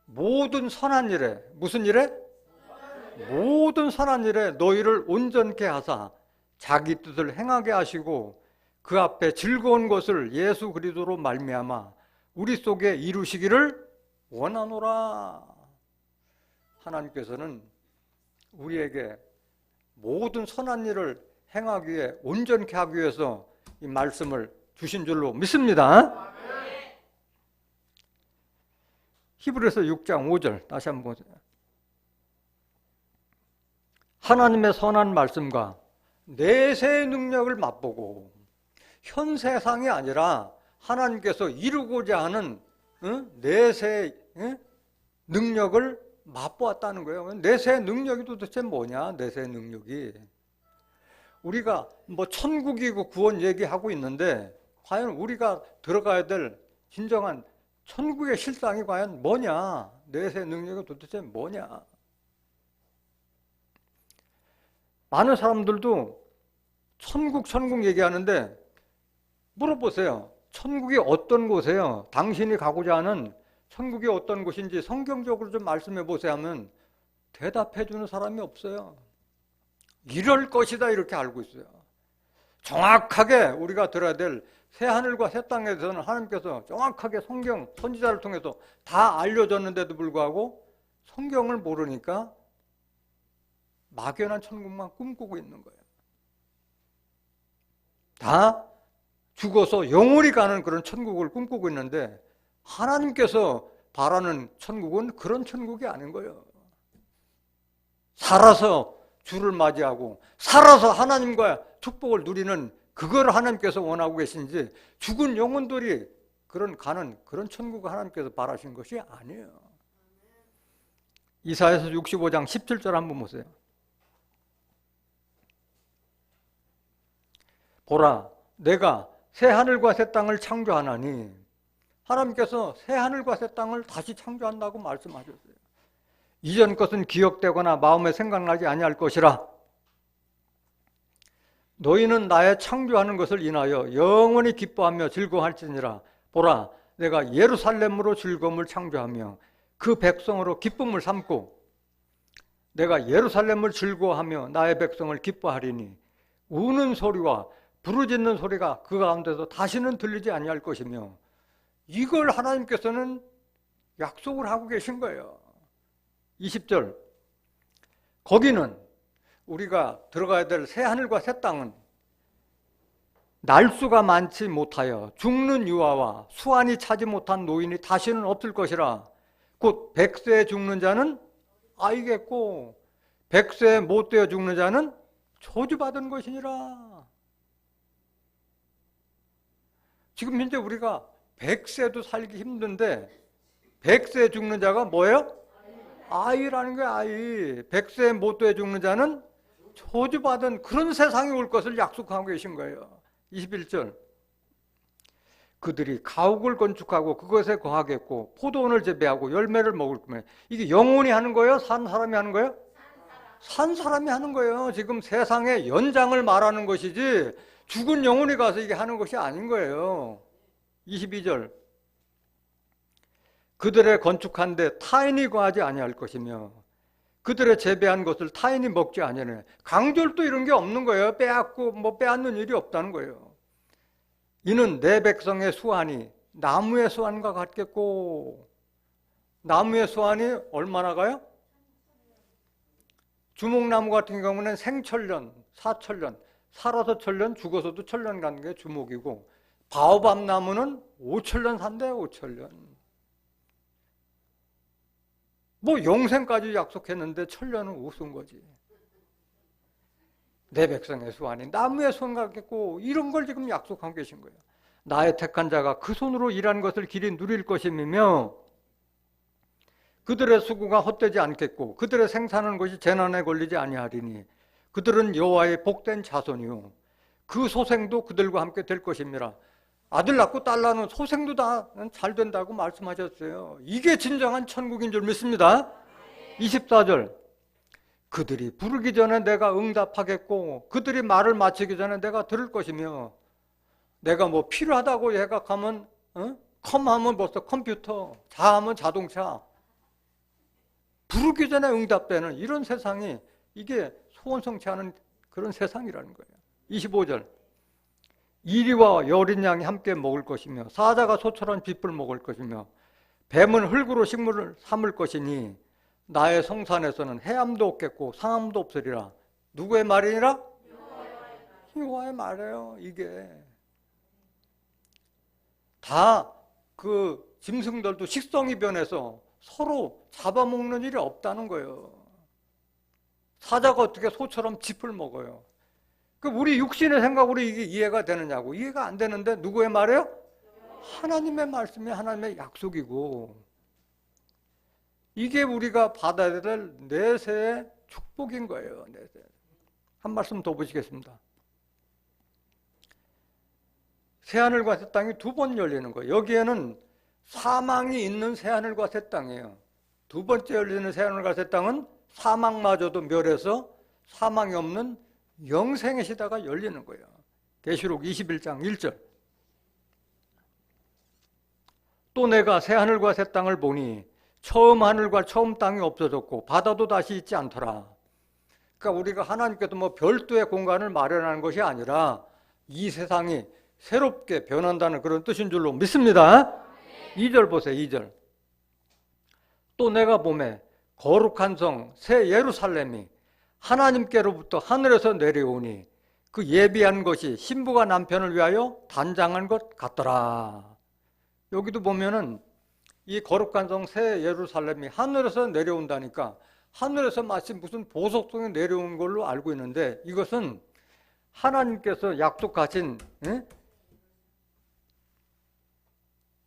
Speaker 1: 모든 선한 일에, 무슨 일에? 모든 선한 일에 너희를 온전케 하사 자기 뜻을 행하게 하시고 그 앞에 즐거운 것을 예수 그리스도로 말미암아 우리 속에 이루시기를 원하노라. 하나님께서는 우리에게 모든 선한 일을 행하기 위해 온전케 하기 위해서 이 말씀을 주신 줄로 믿습니다. 히브리서 6장 5절 다시 한번 보세요. 하나님의 선한 말씀과 내세의 능력을 맛보고 현 세상이 아니라 하나님께서 이루고자 하는 내세의 능력을 맛보았다는 거예요. 내세의 능력이 도대체 뭐냐? 내세의 능력이 우리가 뭐 천국이고 구원 얘기하고 있는데 과연 우리가 들어가야 될 진정한 천국의 실상이 과연 뭐냐? 내세의 능력이 도대체 뭐냐? 많은 사람들도 천국 얘기하는데 물어보세요. 천국이 어떤 곳이에요? 당신이 가고자 하는 천국이 어떤 곳인지 성경적으로 좀 말씀해 보세요 하면 대답해 주는 사람이 없어요. 이럴 것이다 이렇게 알고 있어요. 정확하게 우리가 들어야 될 새하늘과 새 땅에 대해서는 하나님께서 정확하게 성경 선지자를 통해서 다 알려줬는데도 불구하고 성경을 모르니까 막연한 천국만 꿈꾸고 있는 거예요. 다 죽어서 영원히 가는 그런 천국을 꿈꾸고 있는데 하나님께서 바라는 천국은 그런 천국이 아닌 거예요. 살아서 주를 맞이하고 살아서 하나님과 축복을 누리는 그걸 하나님께서 원하고 계신지 죽은 영혼들이 가는 그런 천국을 하나님께서 바라신 것이 아니에요. 이사야서 65장 17절 한번 보세요. 보라, 내가 새 하늘과 새 땅을 창조하나니 하나님께서 새 하늘과 새 땅을 다시 창조한다고 말씀하셨어요. 이전 것은 기억되거나 마음에 생각나지 아니할 것이라. 너희는 나의 창조하는 것을 인하여 영원히 기뻐하며 즐거워할지니라. 보라, 내가 예루살렘으로 즐거움을 창조하며 그 백성으로 기쁨을 삼고 내가 예루살렘을 즐거워하며 나의 백성을 기뻐하리니 우는 소리와 부르짖는 소리가 그 가운데서 다시는 들리지 아니할 것이며 이걸 하나님께서는 약속을 하고 계신 거예요. 20절 거기는 우리가 들어가야 될 새 하늘과 새 땅은 날수가 많지 못하여 죽는 유아와 수완이 차지 못한 노인이 다시는 없을 것이라. 곧 100세에 죽는 자는 아이겠고 100세에 못 되어 죽는 자는 저주받은 것이니라. 지금 현재 우리가 100세도 살기 힘든데 100세에 죽는 자가 뭐예요? 아이라는 게 아이. 100세에 못 되어 죽는 자는 저주받은 그런 세상이 올 것을 약속하고 계신 거예요. 21절 그들이 가옥을 건축하고 그것에 거하겠고 포도원을 재배하고 열매를 먹을 거면 이게 영혼이 하는 거예요? 산 사람이 하는 거예요? 산 사람이 하는 거예요. 지금 세상의 연장을 말하는 것이지 죽은 영혼이 가서 이게 하는 것이 아닌 거예요. 22절 그들의 건축한 데 타인이 거하지 아니할 것이며 그들의 재배한 것을 타인이 먹지 아니하네. 강졸도 이런 게 없는 거예요. 빼앗고 빼앗는 일이 없다는 거예요. 이는 내 백성의 수완이 나무의 수완과 같겠고 나무의 수완이 얼마나 가요? 주목나무 같은 경우는 생천년, 사천년, 살아서 천년, 죽어서도 천년 가는 게 주목이고 바오밥 나무는 5천년 산대요. 5천년. 영생까지 약속했는데 천년은 우스운 거지. 내 백성의 수완이 나무의 수완 같겠고 이런 걸 지금 약속하고 계신 거예요. 나의 택한 자가 그 손으로 일한 것을 길이 누릴 것이며 그들의 수고가 헛되지 않겠고 그들의 생산하는 것이 재난에 걸리지 아니하리니 그들은 여호와의 복된 자손이요 그 소생도 그들과 함께 될 것입니다. 아들 낳고 딸 낳는 소생도 다 잘 된다고 말씀하셨어요. 이게 진정한 천국인 줄 믿습니다. 24절 그들이 부르기 전에 내가 응답하겠고 그들이 말을 마치기 전에 내가 들을 것이며 내가 필요하다고 생각하면 컴하면 벌써 컴퓨터, 자하면 자동차 부르기 전에 응답되는 이런 세상이 이게 소원 성취하는 그런 세상이라는 거예요. 25절 이리와 여린 양이 함께 먹을 것이며 사자가 소처럼 빗불 먹을 것이며 뱀은 흙으로 식물을 삼을 것이니 나의 성산에서는 해암도 없겠고 상암도 없으리라. 누구의 말이니라? 여호와의 말이에요. 이게 다 그 짐승들도 식성이 변해서 서로 잡아먹는 일이 없다는 거예요. 사자가 어떻게 소처럼 짚을 먹어요. 그 우리 육신의 생각으로 이게 이해가 되느냐고. 이해가 안 되는데 누구의 말이에요? 하나님의 말씀이 하나님의 약속이고, 이게 우리가 받아야 될 내세의 축복인 거예요. 내세. 한 말씀 더 보시겠습니다. 새하늘과 새 땅이 두 번 열리는 거예요. 여기에는 사망이 있는 새하늘과 새 땅이에요. 두 번째 열리는 새하늘과 새 땅은 사망마저도 멸해서 사망이 없는 영생의 시대가 열리는 거예요. 계시록 21장 1절. 또 내가 새하늘과 새 땅을 보니 처음 하늘과 처음 땅이 없어졌고 바다도 다시 있지 않더라. 그러니까 우리가 하나님께서 뭐 별도의 공간을 마련하는 것이 아니라 이 세상이 새롭게 변한다는 그런 뜻인 줄로 믿습니다. 2절 보세요. 2절. 또 내가 보매 거룩한 성 새 예루살렘이 하나님께로부터 하늘에서 내려오니 그 예비한 것이 신부가 남편을 위하여 단장한 것 같더라. 여기도 보면은 이 거룩한 성 새 예루살렘이 하늘에서 내려온다니까 하늘에서 마치 무슨 보석성이 내려온 걸로 알고 있는데, 이것은 하나님께서 약속하신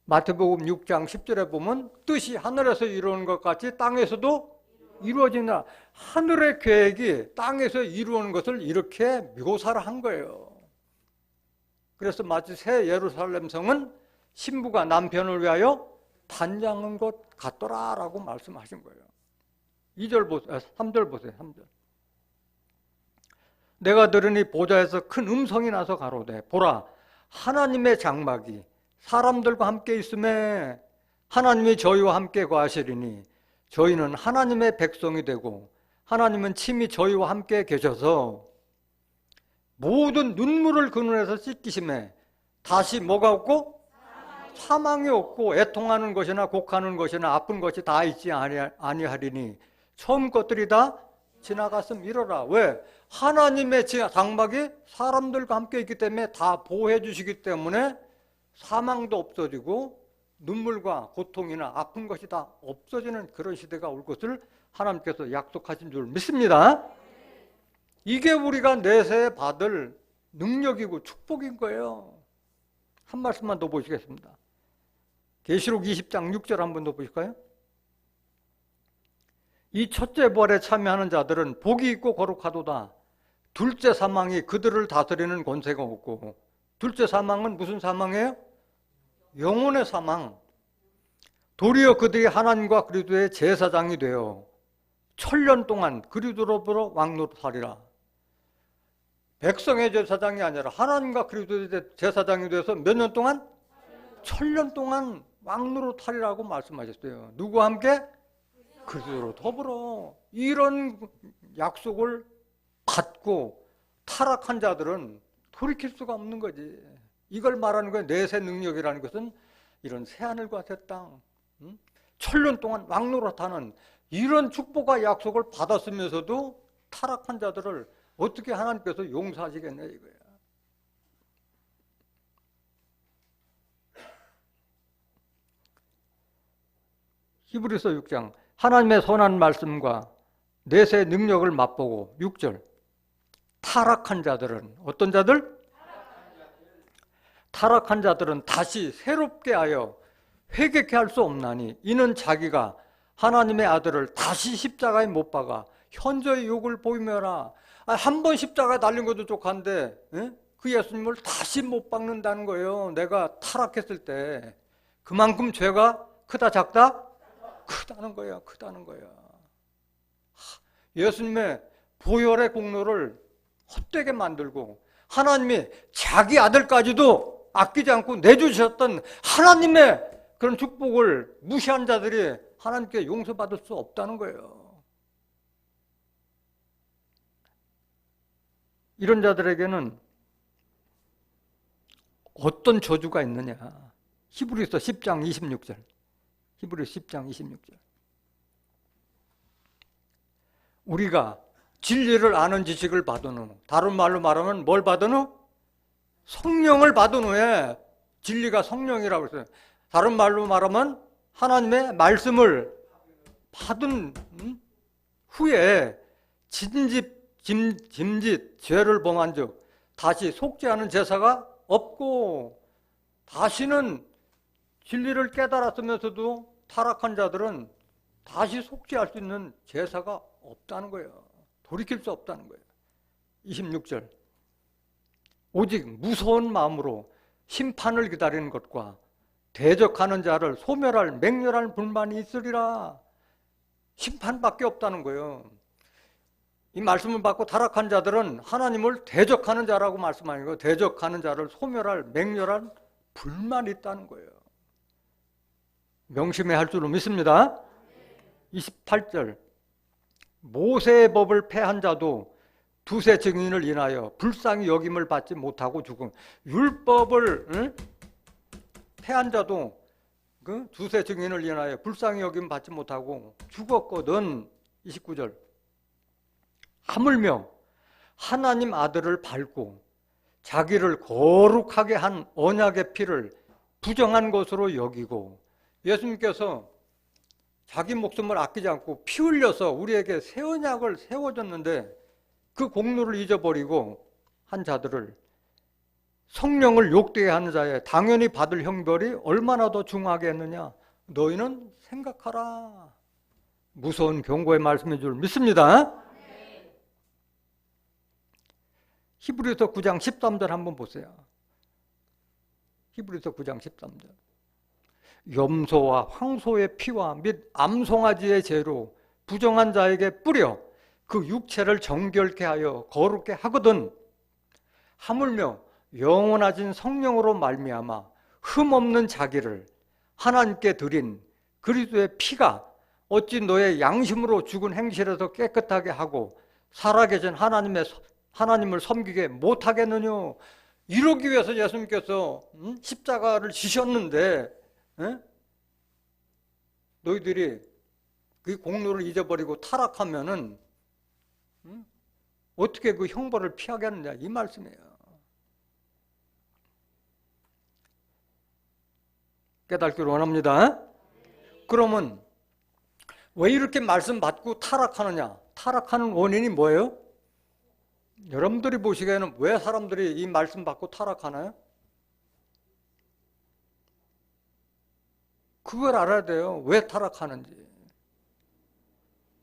Speaker 1: 마태복음 6장 10절에 보면 뜻이 하늘에서 이루어진 것 같이 땅에서도 이루어지나, 하늘의 계획이 땅에서 이루어진 것을 이렇게 묘사를 한 거예요. 그래서 마치 새 예루살렘 성은 신부가 남편을 위하여 단장한 것 같더라라고 말씀하신 거예요. 2절 보세요. 3절 보세요. 3절. 내가 들으니 보좌에서 큰 음성이 나서 가로되 보라 하나님의 장막이 사람들과 함께 있음에 하나님이 저희와 함께 거하시리니 저희는 하나님의 백성이 되고 하나님은 친히 저희와 함께 계셔서 모든 눈물을 그 눈에서 씻기심에 다시 뭐가 없고 사망이 없고 애통하는 것이나 곡하는 것이나 아픈 것이 다 있지 아니하리니 처음 것들이 다 지나갔음 이러라. 왜? 하나님의 장막이 사람들과 함께 있기 때문에 다 보호해 주시기 때문에 사망도 없어지고 눈물과 고통이나 아픈 것이 다 없어지는 그런 시대가 올 것을 하나님께서 약속하신 줄 믿습니다. 이게 우리가 내세에 받을 능력이고 축복인 거예요. 한 말씀만 더 보시겠습니다. 계시록 20장 6절 한번 더 보실까요? 이 첫째 부활에 참여하는 자들은 복이 있고 거룩하도다. 둘째 사망이 그들을 다스리는 권세가 없고, 둘째 사망은 무슨 사망이에요? 영혼의 사망. 도리어 그들이 하나님과 그리스도의 제사장이 되어 천년 동안 그리스도로 왕노릇하리라. 백성의 제사장이 아니라 하나님과 그리스도의 제사장이 되어서 몇 년 동안? 천년 동안 왕노릇하리라고 말씀하셨어요. 누구와 함께? 그리스도로 더불어. 이런 약속을 받고 타락한 자들은 돌이킬 수가 없는 거지. 이걸 말하는 거예요. 내세 능력이라는 것은 이런 새하늘과 새 땅, 천년 동안 왕노릇하는 이런 축복과 약속을 받았으면서도 타락한 자들을 어떻게 하나님께서 용서하시겠냐 이거야. 히브리서 6장 하나님의 선한 말씀과 내세 능력을 맛보고 6절 타락한 자들은 어떤 자들? 타락한 자들은 다시 새롭게 하여 회개케 할 수 없나니 이는 자기가 하나님의 아들을 다시 십자가에 못 박아 현저히 욕을 보이며라. 한 번 십자가에 달린 것도 족한데 그 예수님을 다시 못 박는다는 거예요. 내가 타락했을 때 그만큼 죄가 크다 작다? 크다는 거야. 크다는 거야. 예수님의 보혈의 공로를 헛되게 만들고 하나님이 자기 아들까지도 아끼지 않고 내주셨던 하나님의 그런 축복을 무시한 자들이 하나님께 용서받을 수 없다는 거예요. 이런 자들에게는 어떤 저주가 있느냐. 히브리서 10장 26절. 히브리서 10장 26절. 우리가 진리를 아는 지식을 받은 후, 다른 말로 말하면 뭘 받은 후? 성령을 받은 후에 진리가 성령이라고 했어요. 다른 말로 말하면 하나님의 말씀을 받은 후에 짐짓 죄를 범한 즉 다시 속죄하는 제사가 없고, 다시는 진리를 깨달았으면서도 타락한 자들은 다시 속죄할 수 있는 제사가 없다는 거예요. 돌이킬 수 없다는 거예요. 26절. 오직 무서운 마음으로 심판을 기다리는 것과 대적하는 자를 소멸할 맹렬한 불만이 있으리라. 심판밖에 없다는 거예요. 이 말씀을 받고 타락한 자들은 하나님을 대적하는 자라고 말씀하는 거예요. 대적하는 자를 소멸할 맹렬한 불만이 있다는 거예요. 명심해야 할 줄로 믿습니다. 28절. 모세의 법을 폐한 자도 두세 증인을 인하여 불쌍히 여김을 받지 못하고 죽음. 율법을 폐한 자도 그 두세 증인을 인하여 불쌍히 여김을 받지 못하고 죽었거든. 29절. 하물며 하나님 아들을 밟고 자기를 거룩하게 한 언약의 피를 부정한 것으로 여기고, 예수님께서 자기 목숨을 아끼지 않고 피 흘려서 우리에게 새 언약을 세워줬는데 그 공로를 잊어버리고 한 자들을, 성령을 욕되게 하는 자에 당연히 받을 형벌이 얼마나 더 중하게 했느냐, 너희는 생각하라. 무서운 경고의 말씀인 줄 믿습니다. 히브리서 9장 13절 한번 보세요. 히브리서 9장 13절. 염소와 황소의 피와 및 암송아지의 죄로 부정한 자에게 뿌려 그 육체를 정결케 하여 거룩게 하거든, 하물며 영원하신 성령으로 말미암아 흠없는 자기를 하나님께 드린 그리스도의 피가 어찌 너의 양심으로 죽은 행실에서 깨끗하게 하고 살아계신 하나님을 섬기게 못하겠느냐. 이러기 위해서 예수님께서 십자가를 지셨는데 너희들이 그 공로를 잊어버리고 타락하면은 어떻게 그 형벌을 피하겠느냐, 이 말씀이에요. 깨닫기를 원합니다. 그러면 왜 이렇게 말씀 받고 타락하느냐? 타락하는 원인이 뭐예요? 여러분들이 보시기에는 왜 사람들이 이 말씀 받고 타락하나요? 그걸 알아야 돼요. 왜 타락하는지.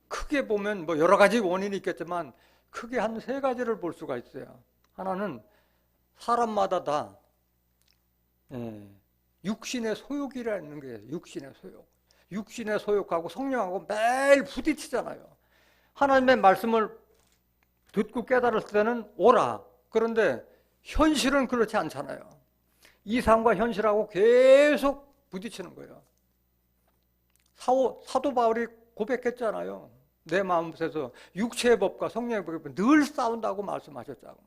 Speaker 1: 크게 보면 뭐 여러 가지 원인이 있겠지만 크게 한 세 가지를 볼 수가 있어요. 하나는 사람마다 다 육신의 소욕이라는 게, 육신의 소욕. 육신의 소욕하고 성령하고 매일 부딪히잖아요. 하나님의 말씀을 듣고 깨달았을 때는 오라. 그런데 현실은 그렇지 않잖아요. 이상과 현실하고 계속 부딪히는 거예요. 사도 바울이 고백했잖아요. 내 마음속에서 육체의 법과 성령의 법이 늘 싸운다고 말씀하셨잖아요.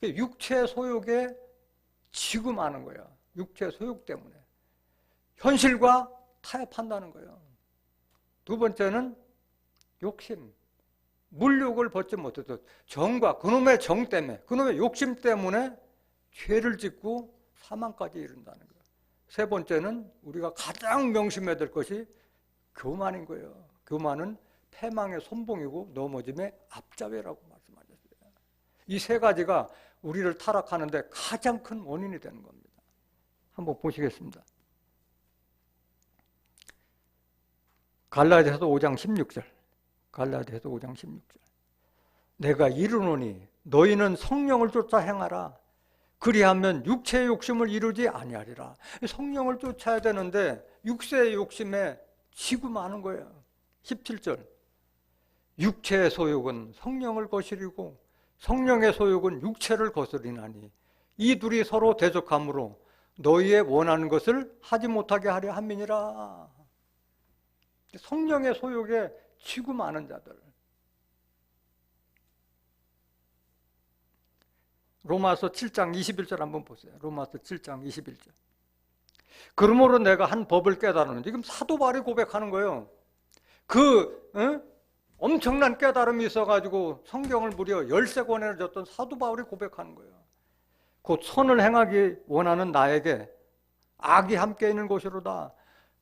Speaker 1: 육체 소욕에 지금하는 거예요. 육체 소욕 때문에 현실과 타협한다는 거예요. 두 번째는 욕심. 물욕을 벗지 못해서 정과 그놈의 정 때문에, 그놈의 욕심 때문에 죄를 짓고 사망까지 이른다는 거예요. 세 번째는 우리가 가장 명심해야 될 것이 교만인 거예요. 교만은 패망의 선봉이고 넘어짐의 앞잡이라고 말씀하셨어요. 이 세 가지가 우리를 타락하는데 가장 큰 원인이 되는 겁니다. 한번 보시겠습니다. 갈라디아서 5장 16절. 갈라디아서 5장 16절. 내가 이르노니 너희는 성령을 쫓아 행하라. 그리하면 육체의 욕심을 이루지 아니하리라. 성령을 쫓아야 되는데 육체의 욕심에 지고 마는 거예요. 17절. 육체의 소욕은 성령을 거스리고 성령의 소욕은 육체를 거스리나니 이 둘이 서로 대적하므로 너희의 원하는 것을 하지 못하게 하려 함이니라. 성령의 소욕에 지고 마는 자들. 로마서 7장 21절 한번 보세요. 로마서 7장 21절. 그러므로 내가 한 법을 깨달았는데, 지금 사도 바울이 고백하는 거예요. 엄청난 깨달음이 있어가지고 성경을 무려 13권을 줬던 사도 바울이 고백하는 거예요. 곧 선을 행하기 원하는 나에게 악이 함께 있는 것이로다.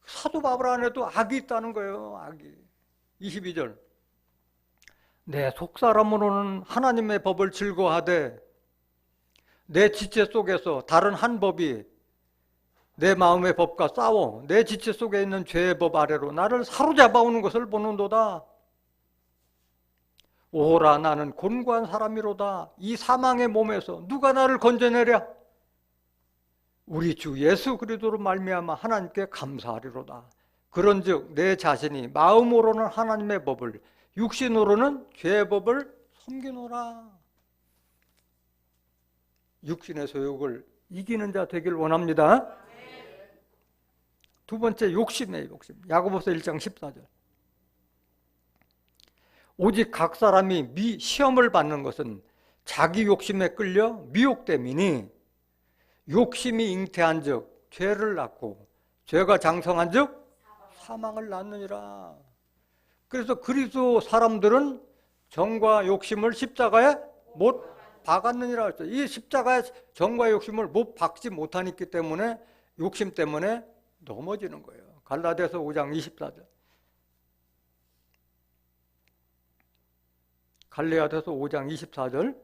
Speaker 1: 사도 바울 안에도 악이 있다는 거예요. 악이. 22절. 내 속사람으로는 하나님의 법을 즐거워하되 내 지체 속에서 다른 한 법이 내 마음의 법과 싸워 내 지체 속에 있는 죄의 법 아래로 나를 사로잡아오는 것을 보는도다. 오라 나는 곤고한 사람이로다. 이 사망의 몸에서 누가 나를 건져내랴. 우리 주 예수 그리스도로 말미암아 하나님께 감사하리로다. 그런즉 내 자신이 마음으로는 하나님의 법을 육신으로는 죄의 법을 섬기노라. 육신의 소욕을 이기는 자 되길 원합니다. 두 번째, 욕심이에요. 욕심. 야고보서 1장 14절. 오직 각 사람이 시험을 받는 것은 자기 욕심에 끌려 미혹됨이니 욕심이 잉태한 즉 죄를 낳고 죄가 장성한 즉 사망을 낳느니라. 그래서 그리스도 사람들은 정과 욕심을 십자가에 못 박았느니라 했어요. 이 십자가에 정과 욕심을 못 박지 못하기 때문에 욕심 때문에 넘어지는 거예요. 갈라디아서 5장 24절. 갈라디아서 5장 24절.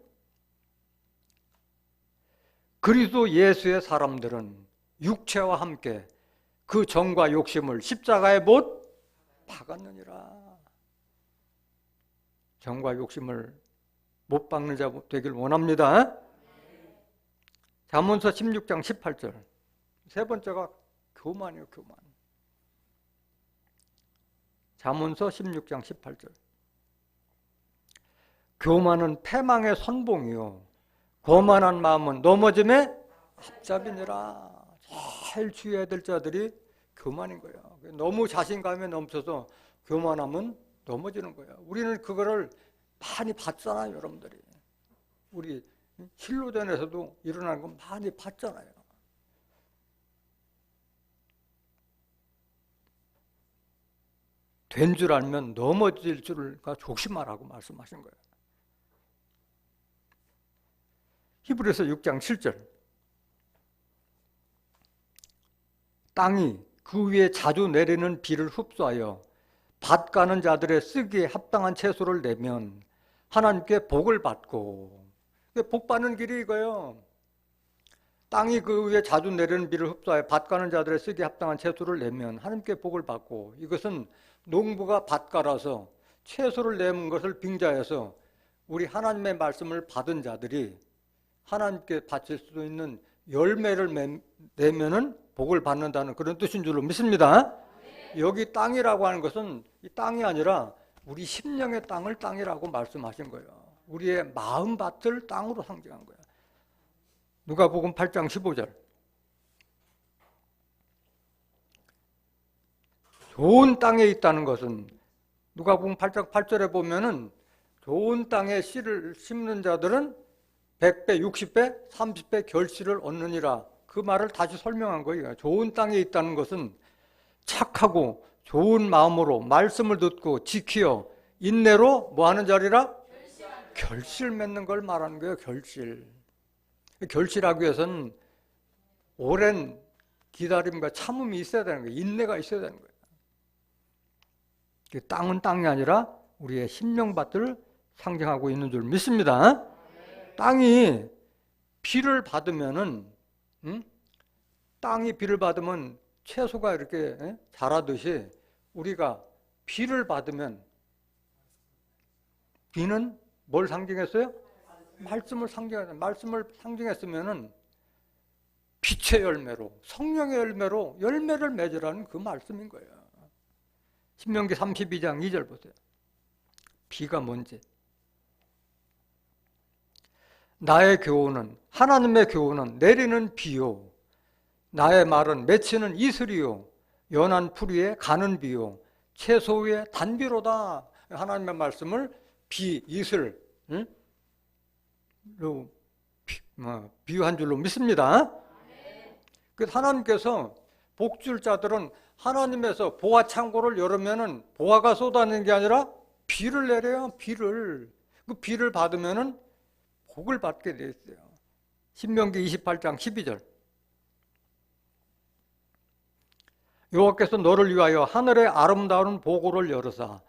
Speaker 1: 그리스도 예수의 사람들은 육체와 함께 그 정과 욕심을 십자가에 못 박았느니라. 정과 욕심을 못 박는 자 되길 원합니다. 잠언서 16장 18절. 세 번째가 교만이에요. 교만. 잠언서 16장 18절. 교만은 패망의 선봉이요 거만한 마음은 넘어짐의 앞잡이니라. 제일 주의해야 될 자들이 교만인 거예요. 너무 자신감에 넘쳐서 교만하면 넘어지는 거예요. 우리는 그거를 많이 봤잖아요. 여러분들이. 우리 실로전에서도 일어나는 건 많이 봤잖아요. 된 줄 알면 넘어질 줄을 조심하라고 말씀하신 거예요. 히브리서 6장 7절. 땅이 그 위에 자주 내리는 비를 흡수하여 밭 가는 자들의 쓰기에 합당한 채소를 내면 하나님께 복을 받고, 복 받는 길이 이거예요. 땅이 그 위에 자주 내리는 비를 흡수하여 밭 가는 자들의 쓰기에 합당한 채소를 내면 하나님께 복을 받고, 이것은 농부가 밭 갈아서 채소를 내는 것을 빙자해서 우리 하나님의 말씀을 받은 자들이 하나님께 바칠 수도 있는 열매를 내면은 복을 받는다는 그런 뜻인 줄로 믿습니다. 여기 땅이라고 하는 것은 이 땅이 아니라 우리 심령의 땅을 땅이라고 말씀하신 거예요. 우리의 마음밭을 땅으로 상징한 거예요. 누가복음 8장 15절. 좋은 땅에 있다는 것은 누가복음 8장 8절에 보면은 좋은 땅에 씨를 심는 자들은 100배, 60배, 30배 결실을 얻느니라. 그 말을 다시 설명한 거예요. 좋은 땅에 있다는 것은 착하고 좋은 마음으로 말씀을 듣고 지키어 인내로 뭐 하는 자리라? 결실 맺는 걸 말하는 거예요. 결실. 결실하기 위해서는 오랜 기다림과 참음이 있어야 되는 거예요. 인내가 있어야 되는 거예요. 땅은 땅이 아니라 우리의 심령밭을 상징하고 있는 줄 믿습니다. 땅이 비를 받으면은, 땅이 비를 받으면 채소가 이렇게 자라듯이 우리가 비를 받으면, 비는 뭘 상징했어요? 말씀을 상징했어요. 말씀을 상징했으면은 빛의 열매로, 성령의 열매로 열매를 맺으라는 그 말씀인 거예요. 신명기 32장 2절 보세요. 비가 뭔지. 나의 교훈은, 하나님의 교훈은 내리는 비요, 나의 말은 맺히는 이슬이요, 연한 풀 위에 가는 비요, 채소 위에 단비로다. 하나님의 말씀을 비, 이슬, 비유한 줄로 믿습니다. 그래서 하나님께서 복줄 자들은 하나님에서 보화 창고를 열으면은 보화가 쏟아내는 게 아니라 비를 내려요. 비를. 그 비를 받으면은 복을 받게 돼 있어요. 신명기 28장 12절. 여호와께서 너를 위하여 하늘의 아름다운 보고를 열으사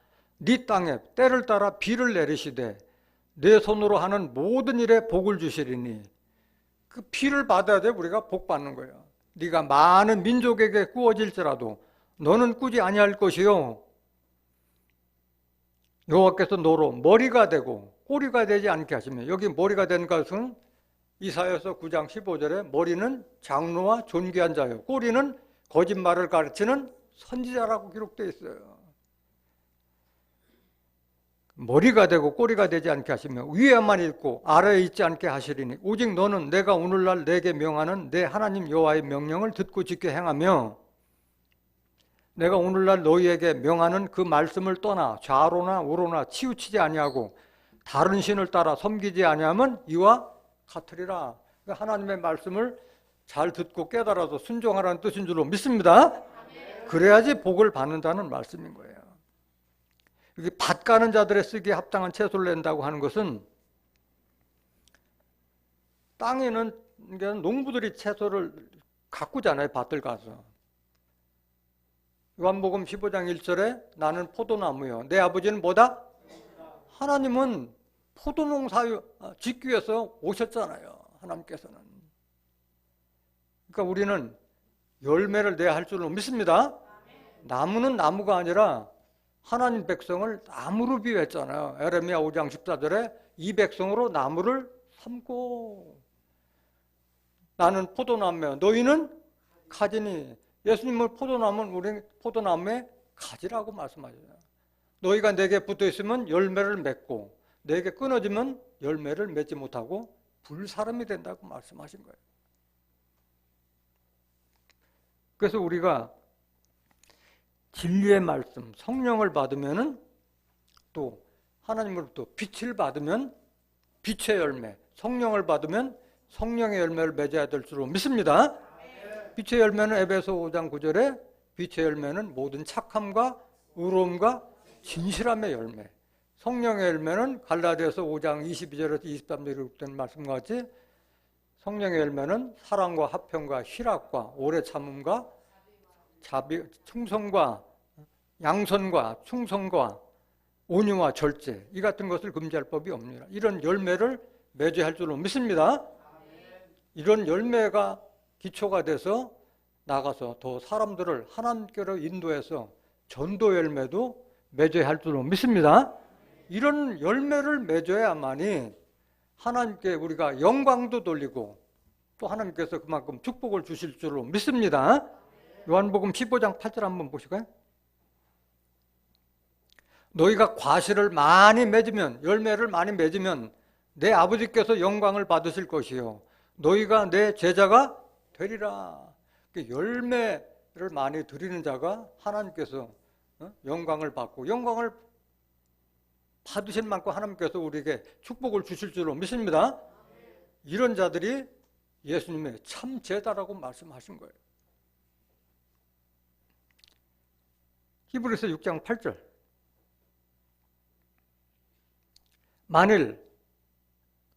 Speaker 1: 네 땅에 때를 따라 비를 내리시되 내 손으로 하는 모든 일에 복을 주시리니 그 비를 받아야 돼. 우리가 복 받는 거예요. 네가 많은 민족에게 꾸어질지라도 너는 꾸지 아니할 것이요 여호와께서 너로 머리가 되고 꼬리가 되지 않게 하시며, 여기 머리가 된 것은 이사야서 9장 15절에 머리는 장로와 존귀한 자요 꼬리는 거짓말을 가르치는 선지자라고 기록되어 있어요. 머리가 되고 꼬리가 되지 않게 하시며 위에만 있고 아래에 있지 않게 하시리니 오직 너는 내가 오늘날 내게 명하는 내 하나님 여호와의 명령을 듣고 지켜 행하며, 내가 오늘날 너희에게 명하는 그 말씀을 떠나 좌로나 우로나 치우치지 아니하고 다른 신을 따라 섬기지 아니하면 이와 같으리라. 하나님의 말씀을 잘 듣고 깨달아서 순종하라는 뜻인 줄로 믿습니다. 그래야지 복을 받는다는 말씀인 거예요. 여기 밭 가는 자들의 쓰기에 합당한 채소를 낸다고 하는 것은, 땅에는 농부들이 채소를 가꾸잖아요. 밭을 가서. 요한복음 15장 1절에 나는 포도나무요 내 아버지는 뭐다? 하나님은 포도농사 짓기 위해서 오셨잖아요. 하나님께서는. 그러니까 우리는 열매를 내야 할 줄로 믿습니다. 나무는 나무가 아니라 하나님 백성을 나무로 비유했잖아요. 에레미야 5장 14절에 이 백성으로 나무를 삼고, 나는 포도나무며 너희는 가지니, 예수님은 포도나무는 우리 포도나무의 가지라고 말씀하셨어요. 너희가 내게 붙어 있으면 열매를 맺고 내게 끊어지면 열매를 맺지 못하고 불사람이 된다고 말씀하신 거예요. 그래서 우리가 진리의 말씀, 성령을 받으면은 또 하나님으로부터 빛을 받으면 빛의 열매, 성령을 받으면 성령의 열매를 맺어야 될 줄로 믿습니다. 빛의 열매는 에베소 5장 9절에 빛의 열매는 모든 착함과 의로움과 진실함의 열매, 성령의 열매는 갈라디아서 5장 22절에서 23절에 기록된 말씀과 같이 성령의 열매는 사랑과 화평과 희락과 오래 참음과 자비, 충성과 양선과 충성과 온유와 절제, 이 같은 것을 금지할 법이 없느니라. 이런 열매를 맺어야 할 줄로 믿습니다. 이런 열매가 기초가 돼서 나가서 더 사람들을 하나님께로 인도해서 전도 열매도 맺어야 할 줄로 믿습니다. 이런 열매를 맺어야만이 하나님께 우리가 영광도 돌리고 또 하나님께서 그만큼 축복을 주실 줄로 믿습니다. 요한복음 15장 8절 한번 보실까요? 너희가 과실을 많이 맺으면, 열매를 많이 맺으면 내 아버지께서 영광을 받으실 것이요 너희가 내 제자가 되리라. 열매를 많이 드리는 자가 하나님께서 영광을 받고, 영광을 받으실 만큼 하나님께서 우리에게 축복을 주실 줄로 믿습니다. 이런 자들이 예수님의 참 제자라고 말씀하신 거예요. 히브리서 6장 8절. 만일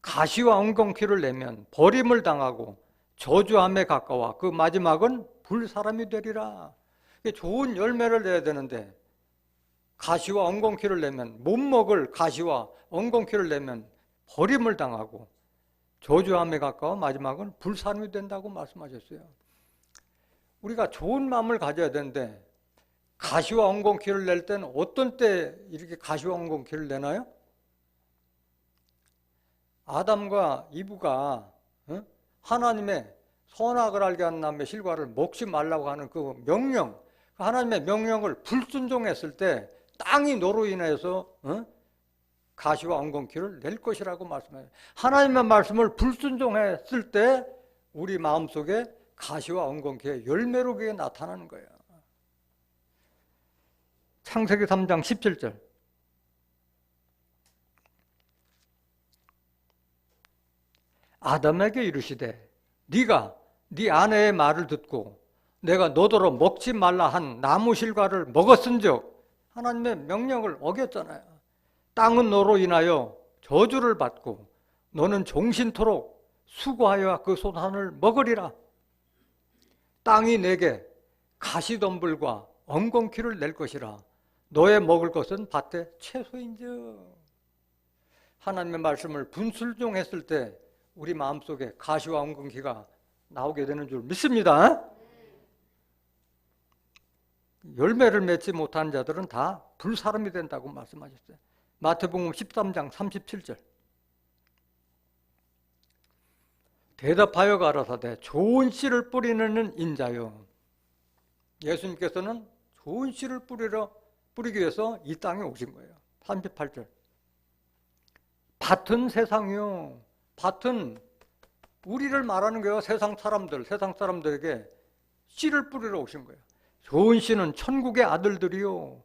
Speaker 1: 가시와 엉겅퀴를 내면 버림을 당하고 저주함에 가까워 그 마지막은 불사람이 되리라. 좋은 열매를 내야 되는데 가시와 엉겅퀴를 내면, 못 먹을 가시와 엉겅퀴를 내면 버림을 당하고 저주함에 가까워 마지막은 불사람이 된다고 말씀하셨어요. 우리가 좋은 마음을 가져야 되는데 가시와 엉겅퀴를 낼 때는 어떤 때 이렇게 가시와 엉겅퀴를 내나요? 아담과 이브가 하나님의 선악을 알게 하는 나무의 실과를 먹지 말라고 하는 그 명령, 하나님의 명령을 불순종했을 때 땅이 너로 인해서 가시와 엉겅퀴를 낼 것이라고 말씀해요. 하나님의 말씀을 불순종했을 때 우리 마음속에 가시와 엉겅퀴의 열매로 그게 나타나는 거예요. 창세기 3장 17절. 아담에게 이르시되 네가 네 아내의 말을 듣고 내가 너더러 먹지 말라 한 나무 실과를 먹었은즉, 하나님의 명령을 어겼잖아요. 땅은 너로 인하여 저주를 받고 너는 종신토록 수고하여 그 소산을 먹으리라. 땅이 내게 가시덤불과 엉겅퀴를 낼 것이라. 너의 먹을 것은 밭의 채소인즉. 하나님의 말씀을 분순종했을 때 우리 마음속에 가시와 엉겅퀴가 나오게 되는 줄 믿습니다. 열매를 맺지 못한 자들은 다 불사람이 된다고 말씀하셨어요. 마태복음 13장 37절. 대답하여 가라사대 좋은 씨를 뿌리는 인자요. 예수님께서는 좋은 씨를 뿌리기 위해서 이 땅에 오신 거예요. 38절. 밭은 세상이요. 밭은 우리를 말하는 거예요. 세상 사람들에게 씨를 뿌리러 오신 거예요. 좋은 씨는 천국의 아들들이요.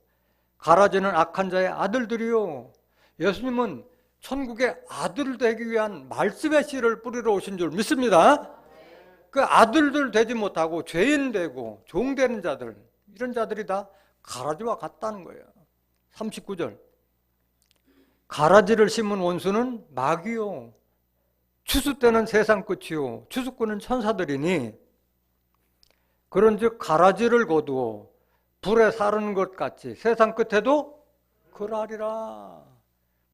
Speaker 1: 가라지는 악한 자의 아들들이요. 예수님은 천국의 아들 되기 위한 말씀의 씨를 뿌리러 오신 줄 믿습니다. 그 아들들 되지 못하고 죄인 되고 종 되는 자들, 이런 자들이 다 가라지와 같다는 거예요. 39절. 가라지를 심은 원수는 마귀요. 추수 때는 세상 끝이요. 추수꾼은 천사들이니 그런즉 가라지를 거두어 불에 사르는 것 같이 세상 끝에도 그러하리라.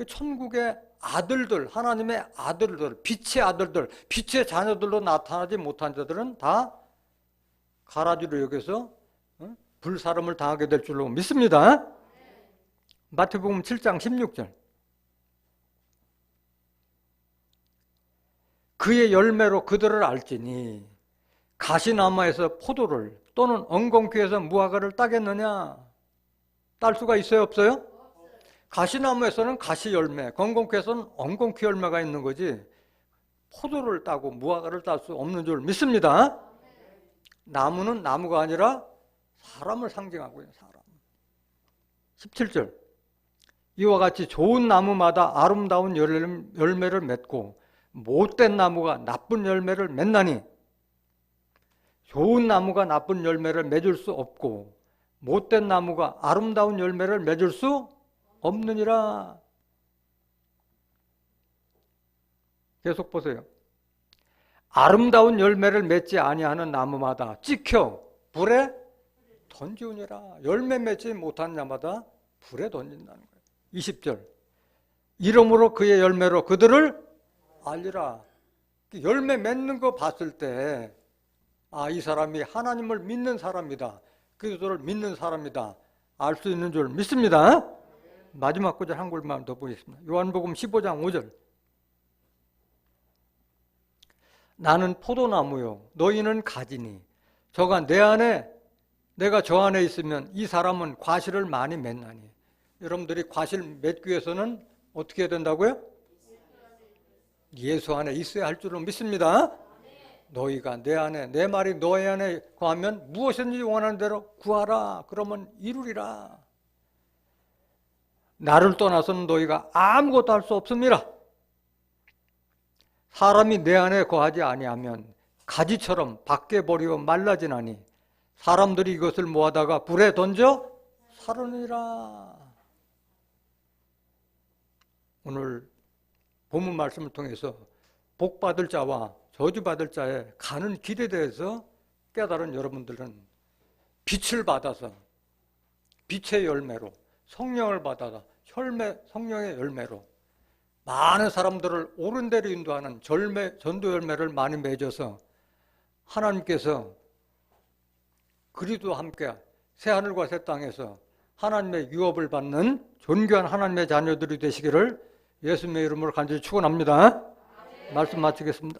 Speaker 1: 천국의 아들들, 하나님의 아들들, 빛의 아들들, 빛의 자녀들로 나타나지 못한 자들은 다 가라지로 여겨서 불사름을 당하게 될 줄로 믿습니다. 마태복음 7장 16절. 그의 열매로 그들을 알지니 가시나무에서 포도를 또는 엉겅퀴에서 무화과를 따겠느냐? 딸 수가 있어요, 없어요? 가시나무에서는 가시 열매, 엉겅퀴에서는 엉겅퀴 열매가 있는 거지 포도를 따고 무화과를 딸 수 없는 줄 믿습니다. 나무는 나무가 아니라 사람을 상징하고 있는 사람. 17절. 이와 같이 좋은 나무마다 아름다운 열매를 맺고 못된 나무가 나쁜 열매를 맺나니 좋은 나무가 나쁜 열매를 맺을 수 없고 못된 나무가 아름다운 열매를 맺을 수 없느니라. 계속 보세요. 아름다운 열매를 맺지 아니하는 나무마다 찍혀 불에 던지우니라. 열매 맺지 못한 자마다 불에 던진다는 거예요. 20절. 이러므로 그의 열매로 그들을 알리라. 열매 맺는 거 봤을 때 이 사람이 하나님을 믿는 사람이다, 그리스도를 믿는 사람이다 알 수 있는 줄 믿습니다. 마지막 구절 한 구절만 더 보겠습니다. 요한복음 15장 5절. 나는 포도나무요 너희는 가지니 저가 내 안에 내가 저 안에 있으면 이 사람은 과실을 많이 맺나니. 여러분들이 과실 맺기 위해서는 어떻게 해야 된다고요? 예수 안에 있어야 할 줄로 믿습니다. 너희가 내 안에, 내 말이 너희 안에 거하면 무엇이든지 원하는 대로 구하라. 그러면 이루리라. 나를 떠나서는 너희가 아무것도 할 수 없습니다. 사람이 내 안에 거하지 아니하면 가지처럼 밖에 버리고 말라지나니 사람들이 이것을 모아다가 불에 던져 사르니라. 오늘 본문 말씀을 통해서 복받을 자와 저주받을 자의 가는 길에 대해서 깨달은 여러분들은 빛을 받아서 빛의 열매로 성령을 받아서 성령의 열매로 많은 사람들을 옳은 데로 인도하는 전도 열매를 많이 맺어서 하나님께서 그리스도와 함께 새하늘과 새 땅에서 하나님의 유업을 받는 존귀한 하나님의 자녀들이 되시기를 예수님의 이름으로 간절히 축원합니다. 말씀 마치겠습니다.